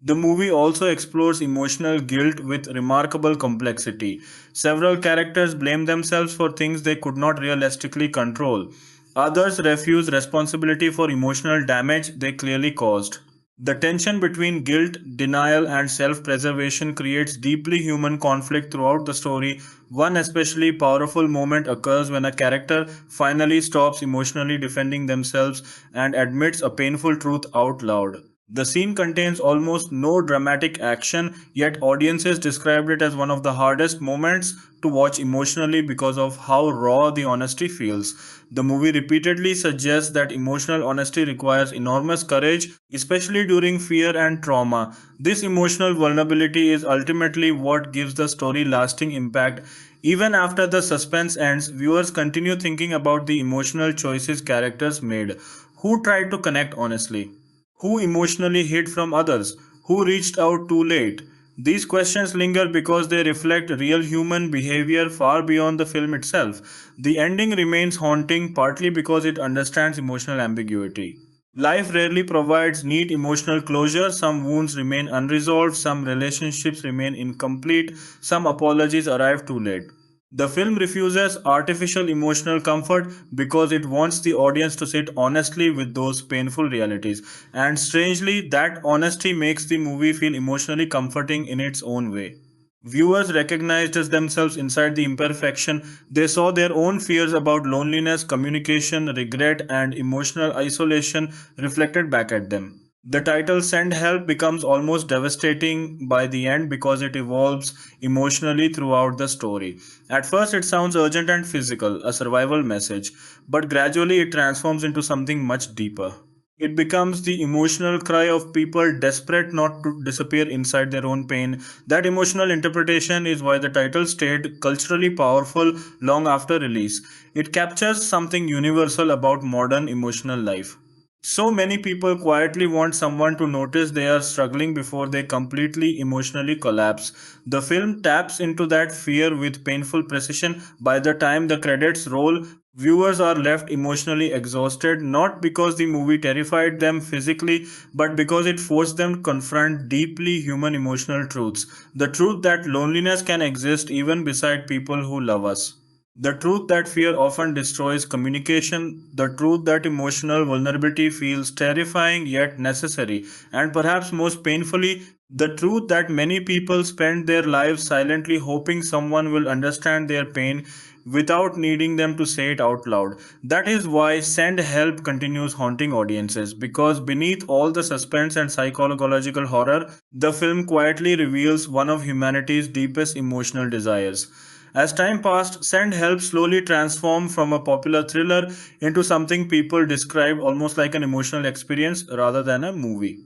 [SPEAKER 5] The movie also explores emotional guilt with remarkable complexity. Several characters blame themselves for things they could not realistically control. Others refuse responsibility for emotional damage they clearly caused. The tension between guilt, denial, and self preservation creates deeply human conflict throughout the story. One especially powerful moment occurs when a character finally stops emotionally defending themselves and admits a painful truth out loud. The scene contains almost no dramatic action, yet audiences described it as one of the hardest moments to watch emotionally because of how raw the honesty feels. The movie repeatedly suggests that emotional honesty requires enormous courage, especially during fear and trauma. This emotional vulnerability is ultimately what gives the story lasting impact. Even after the suspense ends, viewers continue thinking about the emotional choices characters made. Who tried to connect honestly? Who emotionally hid from others? Who reached out too late? These questions linger because they reflect real human behavior far beyond the film itself. The ending remains haunting partly because it understands emotional ambiguity. Life rarely provides neat emotional closure. Some wounds remain unresolved, some relationships remain incomplete, some apologies arrive too late. The film refuses artificial emotional comfort because it wants the audience to sit honestly with those painful realities. And strangely, that honesty makes the movie feel emotionally comforting in its own way. Viewers recognized as themselves inside the imperfection. They saw their own fears about loneliness, communication, regret, and emotional isolation reflected back at them. The title Send Help becomes almost devastating by the end because it evolves emotionally throughout the story. At first, it sounds urgent and physical, a survival message, but gradually it transforms into something much deeper. It becomes the emotional cry of people desperate not to disappear inside their own pain. That emotional interpretation is why the title stayed culturally powerful long after release. It captures something universal about modern emotional life. So many people quietly want someone to notice they are struggling before they completely emotionally collapse. The film taps into that fear with painful precision. By the time the credits roll, viewers are left emotionally exhausted, not because the movie terrified them physically, but because it forced them to confront deeply human emotional truths. The truth that loneliness can exist even beside people who love us. The truth that fear often destroys communication, the truth that emotional vulnerability feels terrifying yet necessary, and perhaps most painfully, the truth that many people spend their lives silently hoping someone will understand their pain without needing them to say it out loud. That is why Send Help continues haunting audiences, because beneath all the suspense and psychological horror, the film quietly reveals one of humanity's deepest emotional desires. As time passed, Send Help slowly transformed from a popular thriller into something people describe almost like an emotional experience rather than a movie.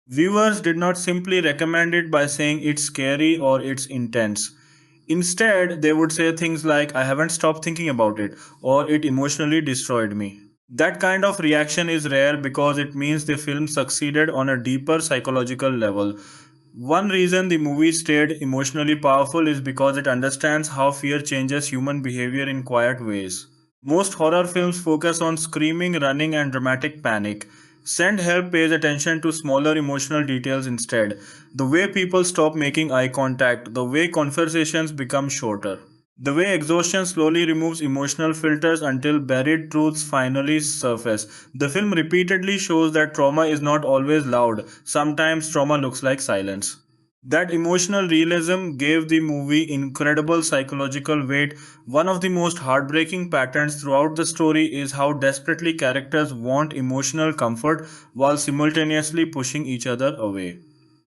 [SPEAKER 5] Viewers did not simply recommend it by saying it's scary or it's intense. Instead, they would say things like, I haven't stopped thinking about it, or it emotionally destroyed me. That kind of reaction is rare because it means the film succeeded on a deeper psychological level. One reason the movie stayed emotionally powerful is because it understands how fear changes human behavior in quiet ways. Most horror films focus on screaming, running, and dramatic panic. Send Help pays attention to smaller emotional details instead. The way people stop making eye contact, the way conversations become shorter. The way exhaustion slowly removes emotional filters until buried truths finally surface. The film repeatedly shows that trauma is not always loud. Sometimes trauma looks like silence. That emotional realism gave the movie incredible psychological weight. One of the most heartbreaking patterns throughout the story is how desperately characters want emotional comfort while simultaneously pushing each other away.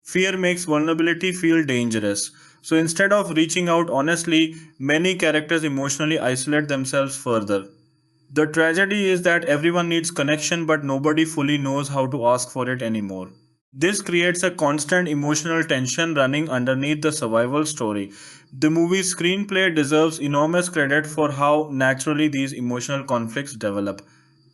[SPEAKER 5] Fear makes vulnerability feel dangerous. So instead of reaching out honestly, many characters emotionally isolate themselves further. The tragedy is that everyone needs connection, but nobody fully knows how to ask for it anymore. This creates a constant emotional tension running underneath the survival story. The movie's screenplay deserves enormous credit for how naturally these emotional conflicts develop.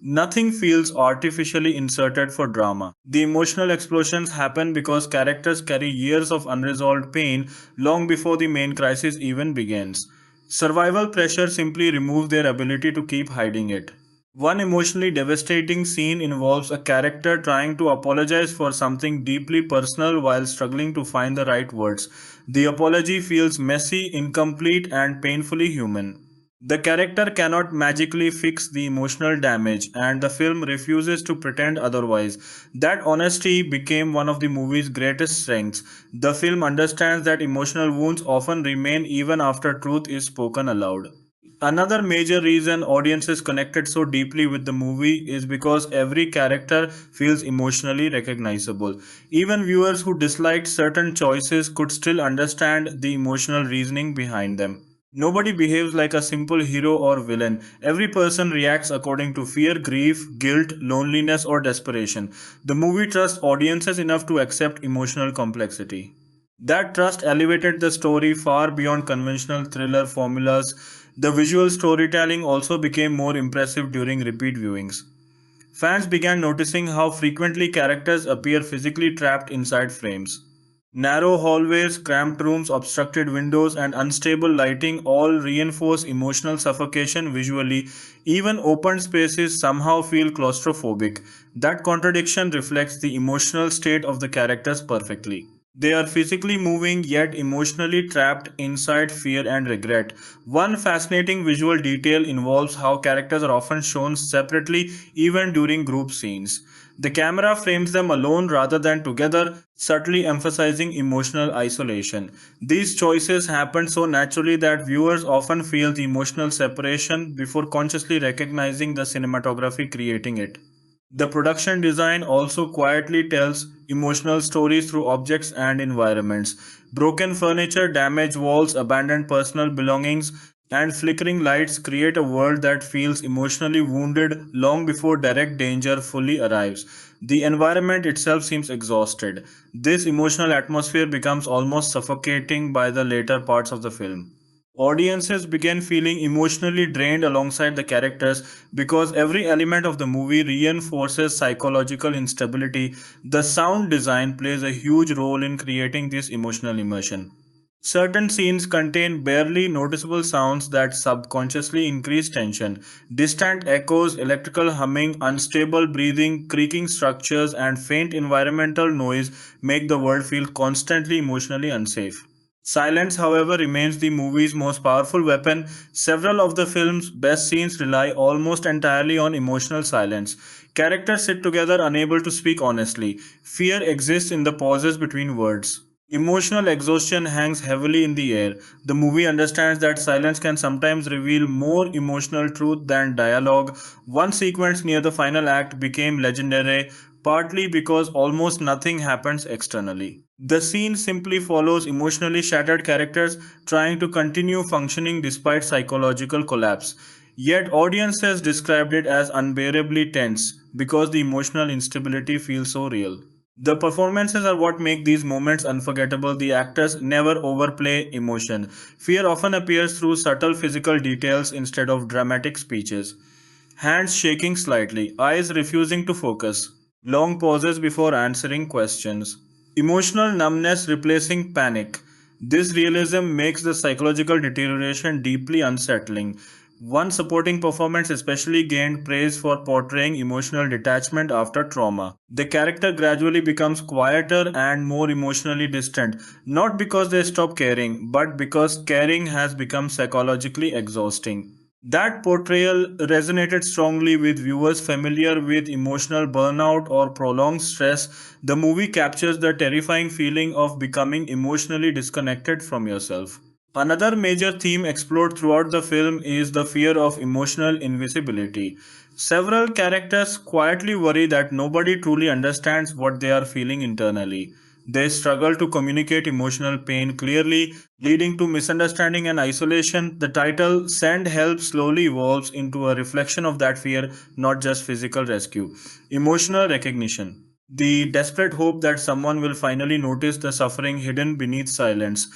[SPEAKER 5] Nothing feels artificially inserted for drama. The emotional explosions happen because characters carry years of unresolved pain long before the main crisis even begins. Survival pressure simply removes their ability to keep hiding it. One emotionally devastating scene involves a character trying to apologize for something deeply personal while struggling to find the right words. The apology feels messy, incomplete, and painfully human. The character cannot magically fix the emotional damage, and the film refuses to pretend otherwise. That honesty became one of the movie's greatest strengths. The film understands that emotional wounds often remain even after truth is spoken aloud. Another major reason audiences connected so deeply with the movie is because every character feels emotionally recognizable. Even viewers who disliked certain choices could still understand the emotional reasoning behind them. Nobody behaves like a simple hero or villain. Every person reacts according to fear, grief, guilt, loneliness, or desperation. The movie trusts audiences enough to accept emotional complexity. That trust elevated the story far beyond conventional thriller formulas. The visual storytelling also became more impressive during repeat viewings. Fans began noticing how frequently characters appear physically trapped inside frames. Narrow hallways, cramped rooms, obstructed windows, and unstable lighting all reinforce emotional suffocation visually. Even open spaces somehow feel claustrophobic. That contradiction reflects the emotional state of the characters perfectly. They are physically moving yet emotionally trapped inside fear and regret. One fascinating visual detail involves how characters are often shown separately even during group scenes. The camera frames them alone rather than together, subtly emphasizing emotional isolation. These choices happen so naturally that viewers often feel the emotional separation before consciously recognizing the cinematography creating it. The production design also quietly tells emotional stories through objects and environments. Broken furniture, damaged walls, abandoned personal belongings, and flickering lights create a world that feels emotionally wounded long before direct danger fully arrives. The environment itself seems exhausted. This emotional atmosphere becomes almost suffocating by the later parts of the film. Audiences began feeling emotionally drained alongside the characters because every element of the movie reinforces psychological instability. The sound design plays a huge role in creating this emotional immersion. Certain scenes contain barely noticeable sounds that subconsciously increase tension. Distant echoes, electrical humming, unstable breathing, creaking structures, and faint environmental noise make the world feel constantly emotionally unsafe. Silence, however, remains the movie's most powerful weapon. Several of the film's best scenes rely almost entirely on emotional silence. Characters sit together unable to speak honestly. Fear exists in the pauses between words. Emotional exhaustion hangs heavily in the air. The movie understands that silence can sometimes reveal more emotional truth than dialogue. One sequence near the final act became legendary, partly because almost nothing happens externally. The scene simply follows emotionally shattered characters trying to continue functioning despite psychological collapse. Yet, audiences described it as unbearably tense because the emotional instability feels so real. The performances are what make these moments unforgettable. The actors never overplay emotion. Fear often appears through subtle physical details instead of dramatic speeches. Hands shaking slightly, eyes refusing to focus, long pauses before answering questions, emotional numbness replacing panic. This realism makes the psychological deterioration deeply unsettling. One supporting performance especially gained praise for portraying emotional detachment after trauma. The character gradually becomes quieter and more emotionally distant, not because they stop caring, but because caring has become psychologically exhausting. That portrayal resonated strongly with viewers familiar with emotional burnout or prolonged stress. The movie captures the terrifying feeling of becoming emotionally disconnected from yourself. Another major theme explored throughout the film is the fear of emotional invisibility. Several characters quietly worry that nobody truly understands what they are feeling internally. They struggle to communicate emotional pain clearly, leading to misunderstanding and isolation. The title Send Help slowly evolves into a reflection of that fear, not just physical rescue. Emotional recognition. The desperate hope that someone will finally notice the suffering hidden beneath silence.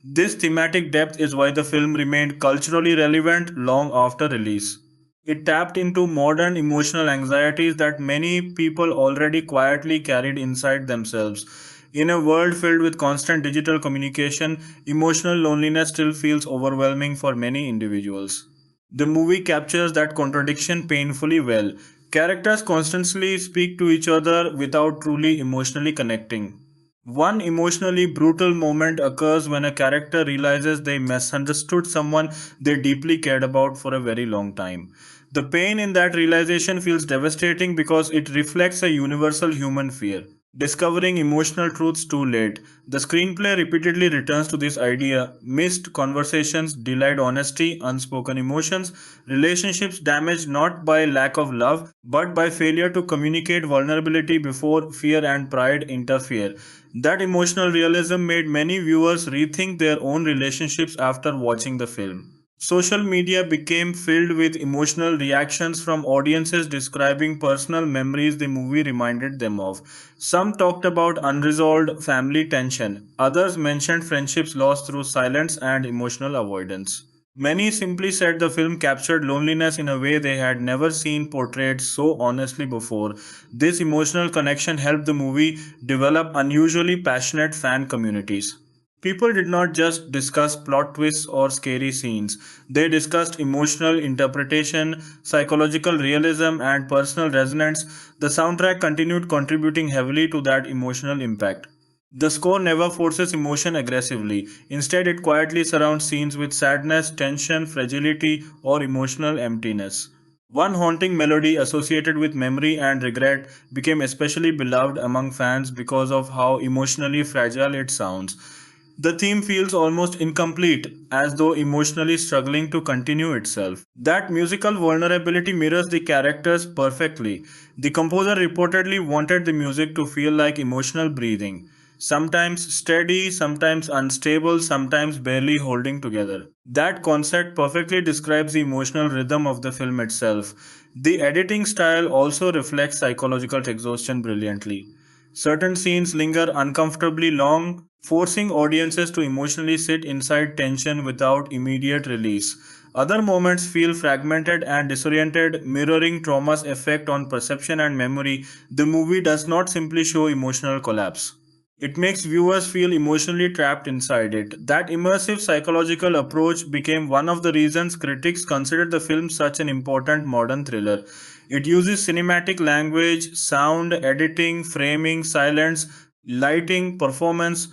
[SPEAKER 5] This thematic depth is why the film remained culturally relevant long after release. It tapped into modern emotional anxieties that many people already quietly carried inside themselves. In a world filled with constant digital communication, emotional loneliness still feels overwhelming for many individuals. The movie captures that contradiction painfully well. Characters constantly speak to each other without truly emotionally connecting. One emotionally brutal moment occurs when a character realizes they misunderstood someone they deeply cared about for a very long time. The pain in that realization feels devastating because it reflects a universal human fear. Discovering emotional truths too late. The screenplay repeatedly returns to this idea: missed conversations, delayed honesty, unspoken emotions, relationships damaged not by lack of love but by failure to communicate vulnerability before fear and pride interfere. That emotional realism made many viewers rethink their own relationships after watching the film. Social media became filled with emotional reactions from audiences describing personal memories the movie reminded them of. Some talked about unresolved family tension, others mentioned friendships lost through silence and emotional avoidance. Many simply said the film captured loneliness in a way they had never seen portrayed so honestly before. This emotional connection helped the movie develop unusually passionate fan communities. People did not just discuss plot twists or scary scenes, they discussed emotional interpretation, psychological realism, and personal resonance. The soundtrack continued contributing heavily to that emotional impact. The score never forces emotion aggressively. Instead, it quietly surrounds scenes with sadness, tension, fragility, or emotional emptiness. One haunting melody associated with memory and regret became especially beloved among fans because of how emotionally fragile it sounds. The theme feels almost incomplete, as though emotionally struggling to continue itself. That musical vulnerability mirrors the characters perfectly. The composer reportedly wanted the music to feel like emotional breathing, sometimes steady, sometimes unstable, sometimes barely holding together. That concept perfectly describes the emotional rhythm of the film itself. The editing style also reflects psychological exhaustion brilliantly. Certain scenes linger uncomfortably long, forcing audiences to emotionally sit inside tension without immediate release. Other moments feel fragmented and disoriented, mirroring trauma's effect on perception and memory. The movie does not simply show emotional collapse. It makes viewers feel emotionally trapped inside it. That immersive psychological approach became one of the reasons critics considered the film such an important modern thriller. It uses cinematic language, sound, editing, framing, silence, lighting, performance,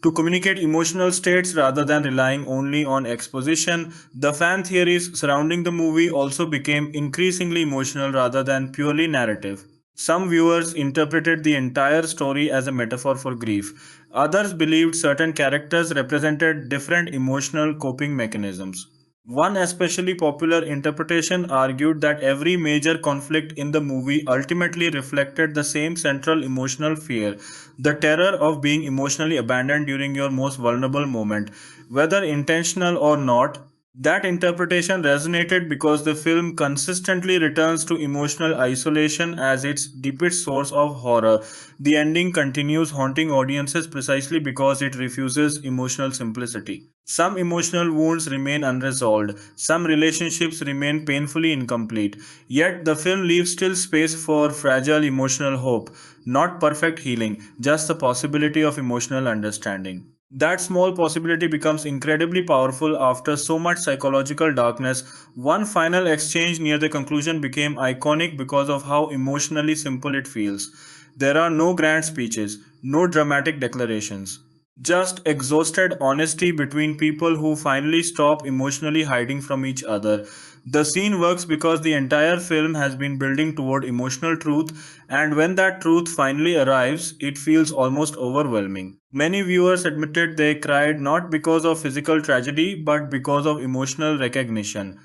[SPEAKER 5] to communicate emotional states rather than relying only on exposition. The fan theories surrounding the movie also became increasingly emotional rather than purely narrative. Some viewers interpreted the entire story as a metaphor for grief. Others believed certain characters represented different emotional coping mechanisms. One especially popular interpretation argued that every major conflict in the movie ultimately reflected the same central emotional fear, the terror of being emotionally abandoned during your most vulnerable moment. Whether intentional or not, that interpretation resonated because the film consistently returns to emotional isolation as its deepest source of horror. The ending continues haunting audiences precisely because it refuses emotional simplicity. Some emotional wounds remain unresolved, some relationships remain painfully incomplete, yet the film leaves still space for fragile emotional hope, not perfect healing, just the possibility of emotional understanding. That small possibility becomes incredibly powerful after so much psychological darkness. One final exchange near the conclusion became iconic because of how emotionally simple it feels. There are no grand speeches, no dramatic declarations. Just exhausted honesty between people who finally stop emotionally hiding from each other. The scene works because the entire film has been building toward emotional truth, and when that truth finally arrives, it feels almost overwhelming. Many viewers admitted they cried not because of physical tragedy but because of emotional recognition.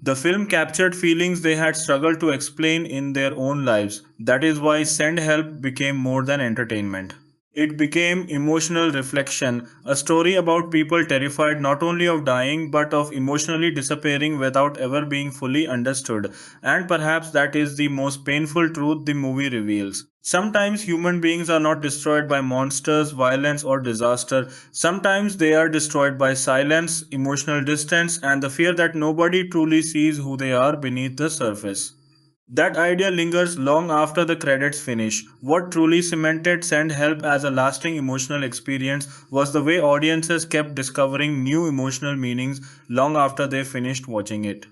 [SPEAKER 5] The film captured feelings they had struggled to explain in their own lives. That is why Send Help became more than entertainment. It became emotional reflection, a story about people terrified not only of dying but of emotionally disappearing without ever being fully understood. And perhaps that is the most painful truth the movie reveals. Sometimes human beings are not destroyed by monsters, violence, or disaster. Sometimes they are destroyed by silence, emotional distance, and the fear that nobody truly sees who they are beneath the surface. That idea lingers long after the credits finish. What truly cemented Send Help as a lasting emotional experience was the way audiences kept discovering new emotional meanings long after they finished watching it.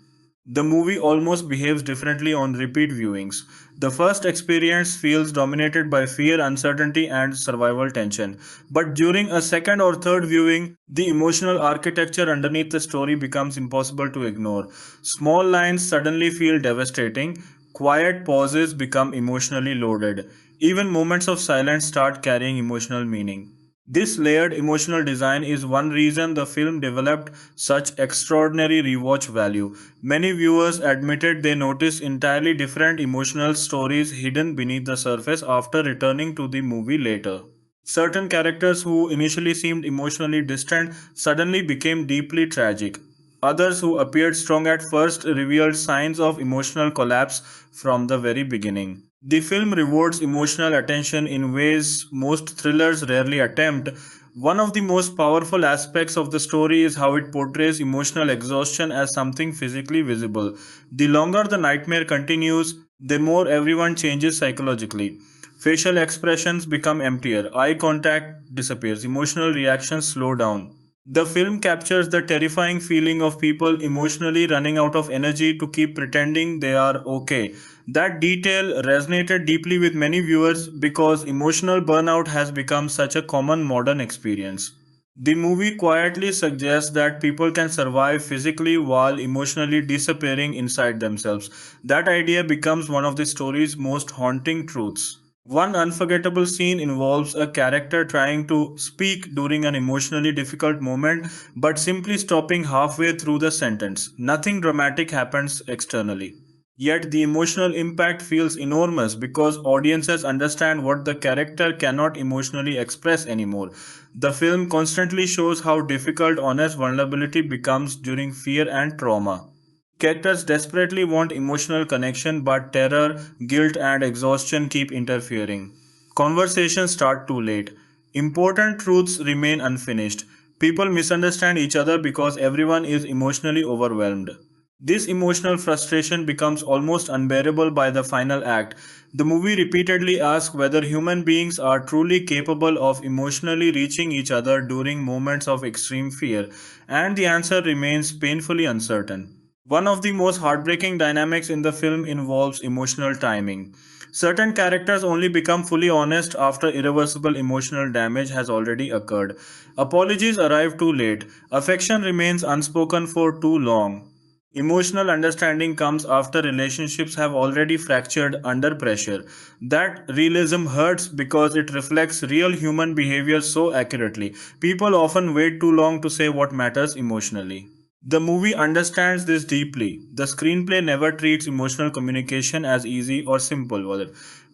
[SPEAKER 5] The movie almost behaves differently on repeat viewings. The first experience feels dominated by fear, uncertainty, and survival tension. But during a second or third viewing, the emotional architecture underneath the story becomes impossible to ignore. Small lines suddenly feel devastating, quiet pauses become emotionally loaded. Even moments of silence start carrying emotional meaning. This layered emotional design is one reason the film developed such extraordinary rewatch value. Many viewers admitted they noticed entirely different emotional stories hidden beneath the surface after returning to the movie later. Certain characters who initially seemed emotionally distant suddenly became deeply tragic. Others who appeared strong at first revealed signs of emotional collapse from the very beginning. The film rewards emotional attention in ways most thrillers rarely attempt. One of the most powerful aspects of the story is how it portrays emotional exhaustion as something physically visible. The longer the nightmare continues, the more everyone changes psychologically. Facial expressions become emptier, eye contact disappears, emotional reactions slow down. The film captures the terrifying feeling of people emotionally running out of energy to keep pretending they are okay. That detail resonated deeply with many viewers because emotional burnout has become such a common modern experience. The movie quietly suggests that people can survive physically while emotionally disappearing inside themselves. That idea becomes one of the story's most haunting truths. One unforgettable scene involves a character trying to speak during an emotionally difficult moment but simply stopping halfway through the sentence. Nothing dramatic happens externally. Yet the emotional impact feels enormous because audiences understand what the character cannot emotionally express anymore. The film constantly shows how difficult honest vulnerability becomes during fear and trauma. Characters desperately want emotional connection, but terror, guilt, and exhaustion keep interfering. Conversations start too late. Important truths remain unfinished. People misunderstand each other because everyone is emotionally overwhelmed. This emotional frustration becomes almost unbearable by the final act. The movie repeatedly asks whether human beings are truly capable of emotionally reaching each other during moments of extreme fear, and the answer remains painfully uncertain. One of the most heartbreaking dynamics in the film involves emotional timing. Certain characters only become fully honest after irreversible emotional damage has already occurred. Apologies arrive too late. Affection remains unspoken for too long. Emotional understanding comes after relationships have already fractured under pressure. That realism hurts because it reflects real human behavior so accurately. People often wait too long to say what matters emotionally. The movie understands this deeply. The screenplay never treats emotional communication as easy or simple.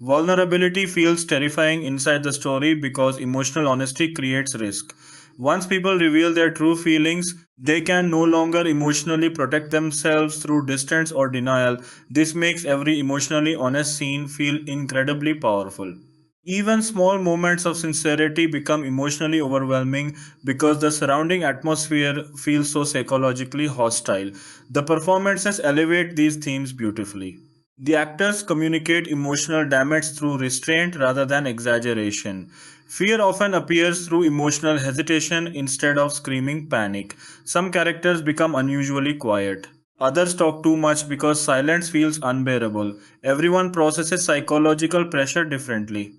[SPEAKER 5] Vulnerability feels terrifying inside the story because emotional honesty creates risk. Once people reveal their true feelings, they can no longer emotionally protect themselves through distance or denial. This makes every emotionally honest scene feel incredibly powerful. Even small moments of sincerity become emotionally overwhelming because the surrounding atmosphere feels so psychologically hostile. The performances elevate these themes beautifully. The actors communicate emotional damage through restraint rather than exaggeration. Fear often appears through emotional hesitation instead of screaming panic. Some characters become unusually quiet. Others talk too much because silence feels unbearable. Everyone processes psychological pressure differently.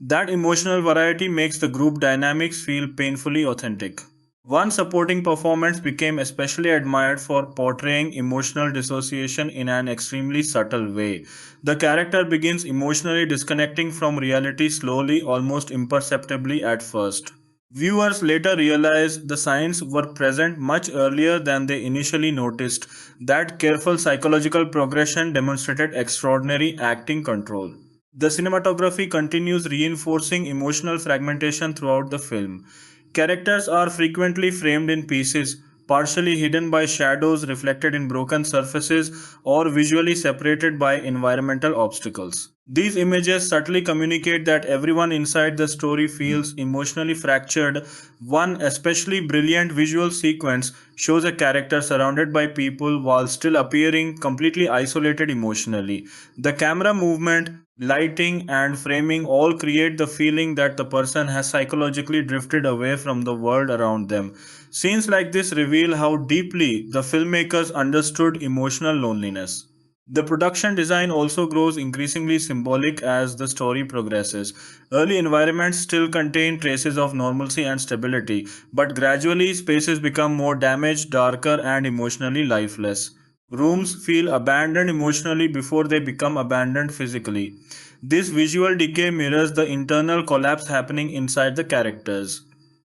[SPEAKER 5] That emotional variety makes the group dynamics feel painfully authentic. One supporting performance became especially admired for portraying emotional dissociation in an extremely subtle way. The character begins emotionally disconnecting from reality slowly, almost imperceptibly at first. Viewers later realized the signs were present much earlier than they initially noticed. That careful psychological progression demonstrated extraordinary acting control. The cinematography continues reinforcing emotional fragmentation throughout the film. Characters are frequently framed in pieces, partially hidden by shadows reflected in broken surfaces, or visually separated by environmental obstacles. These images subtly communicate that everyone inside the story feels emotionally fractured. One especially brilliant visual sequence shows a character surrounded by people while still appearing completely isolated emotionally. The camera movement, lighting, and framing all create the feeling that the person has psychologically drifted away from the world around them. Scenes like this reveal how deeply the filmmakers understood emotional loneliness. The production design also grows increasingly symbolic as the story progresses. Early environments still contain traces of normalcy and stability, but gradually spaces become more damaged, darker, and emotionally lifeless. Rooms feel abandoned emotionally before they become abandoned physically. This visual decay mirrors the internal collapse happening inside the characters.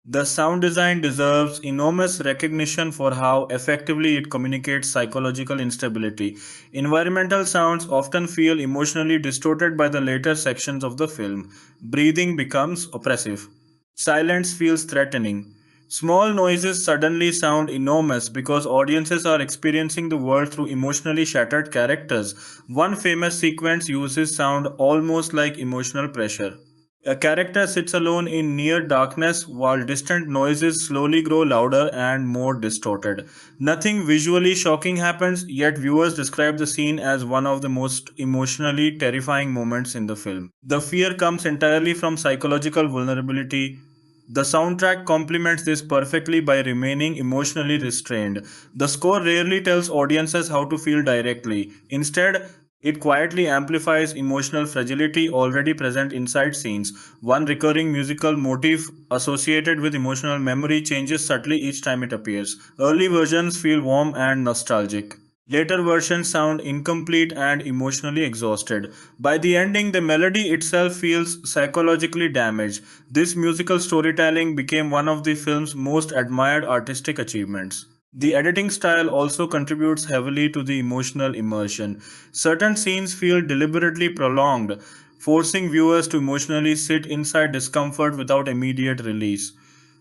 [SPEAKER 5] The sound design deserves enormous recognition for how effectively it communicates psychological instability. Environmental sounds often feel emotionally distorted by the later sections of the film. Breathing becomes oppressive. Silence feels threatening. Small noises suddenly sound enormous because audiences are experiencing the world through emotionally shattered characters. One famous sequence uses sound almost like emotional pressure. A character sits alone in near darkness while distant noises slowly grow louder and more distorted. Nothing visually shocking happens, yet viewers describe the scene as one of the most emotionally terrifying moments in the film. The fear comes entirely from psychological vulnerability. The soundtrack complements this perfectly by remaining emotionally restrained. The score rarely tells audiences how to feel directly. Instead, it quietly amplifies emotional fragility already present inside scenes. One recurring musical motif associated with emotional memory changes subtly each time it appears. Early versions feel warm and nostalgic. Later versions sound incomplete and emotionally exhausted. By the ending, the melody itself feels psychologically damaged. This musical storytelling became one of the film's most admired artistic achievements. The editing style also contributes heavily to the emotional immersion. Certain scenes feel deliberately prolonged, forcing viewers to emotionally sit inside discomfort without immediate release.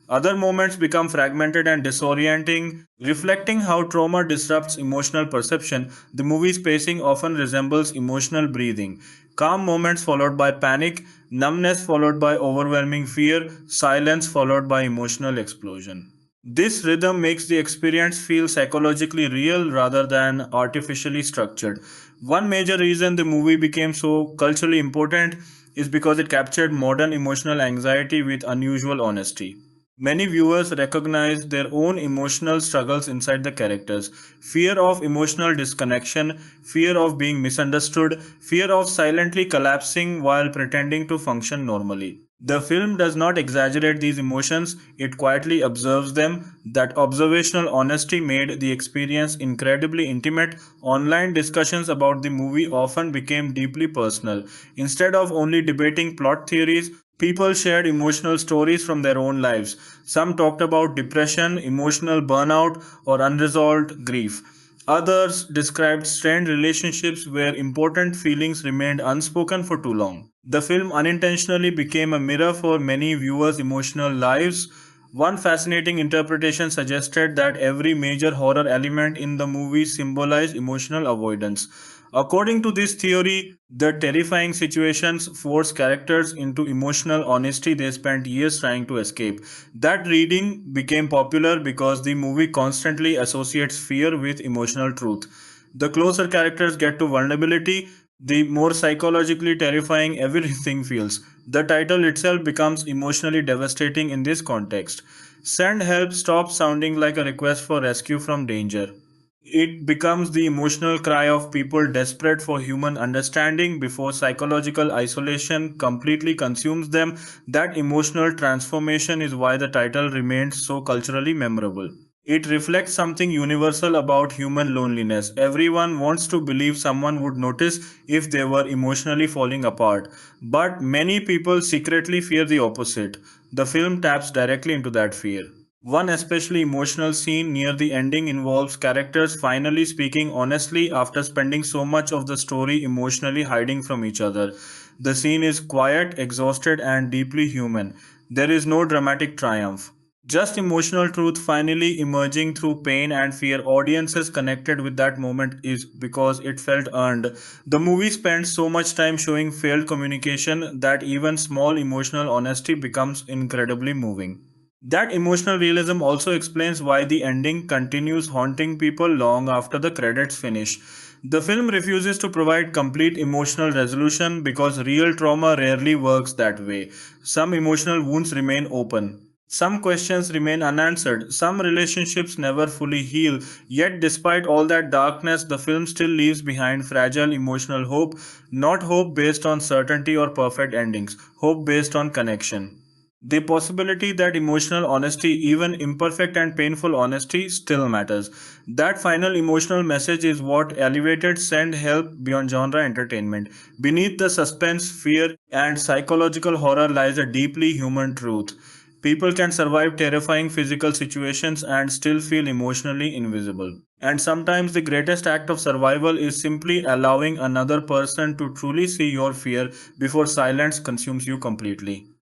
[SPEAKER 5] Other moments become fragmented and disorienting, reflecting how trauma disrupts emotional perception. The movie's pacing often resembles emotional breathing. Calm moments followed by panic, numbness followed by overwhelming fear, silence followed by emotional explosion. This rhythm makes the experience feel psychologically real rather than artificially structured. One major reason the movie became so culturally important is because it captured modern emotional anxiety with unusual honesty. Many viewers recognize their own emotional struggles inside the characters: fear of emotional disconnection, fear of being misunderstood, fear of silently collapsing while pretending to function normally. The film does not exaggerate these emotions, it quietly observes them. That observational honesty made the experience incredibly intimate. Online discussions about the movie often became deeply personal. Instead of only debating plot theories, people shared emotional stories from their own lives. Some talked about depression, emotional burnout, or unresolved grief. Others described strained relationships where important feelings remained unspoken for too long. The film unintentionally became a mirror for many viewers' emotional lives. One fascinating interpretation suggested that every major horror element in the movie symbolized emotional avoidance. According to this theory, the terrifying situations force characters into emotional honesty they spent years trying to escape. That reading became popular because the movie constantly associates fear with emotional truth. The closer characters get to vulnerability, the more psychologically terrifying everything feels. The title itself becomes emotionally devastating in this context. Send help stops sounding like a request for rescue from danger. It becomes the emotional cry of people desperate for human understanding before psychological isolation completely consumes them. That emotional transformation is why the title remains so culturally memorable. It reflects something universal about human loneliness. Everyone wants to believe someone would notice if they were emotionally falling apart. But many people secretly fear the opposite. The film taps directly into that fear. One especially emotional scene near the ending involves characters finally speaking honestly after spending so much of the story emotionally hiding from each other. The scene is quiet, exhausted, and deeply human. There is no dramatic triumph. Just emotional truth finally emerging through pain and fear. Audiences connected with that moment is because it felt earned. The movie spends so much time showing failed communication that even small emotional honesty becomes incredibly moving. That emotional realism also explains why the ending continues haunting people long after the credits finish. The film refuses to provide complete emotional resolution because real trauma rarely works that way. Some emotional wounds remain open. Some questions remain unanswered. Some relationships never fully heal. Yet, despite all that darkness, the film still leaves behind fragile emotional hope, not hope based on certainty or perfect endings, hope based on connection. The possibility that emotional honesty, even imperfect and painful honesty, still matters. That final emotional message is what elevated Send Help beyond genre entertainment. Beneath the suspense, fear, and psychological horror lies a deeply human truth. People can survive terrifying physical situations and still feel emotionally invisible. And sometimes the greatest act of survival is simply allowing another person to truly see your fear before silence consumes you completely.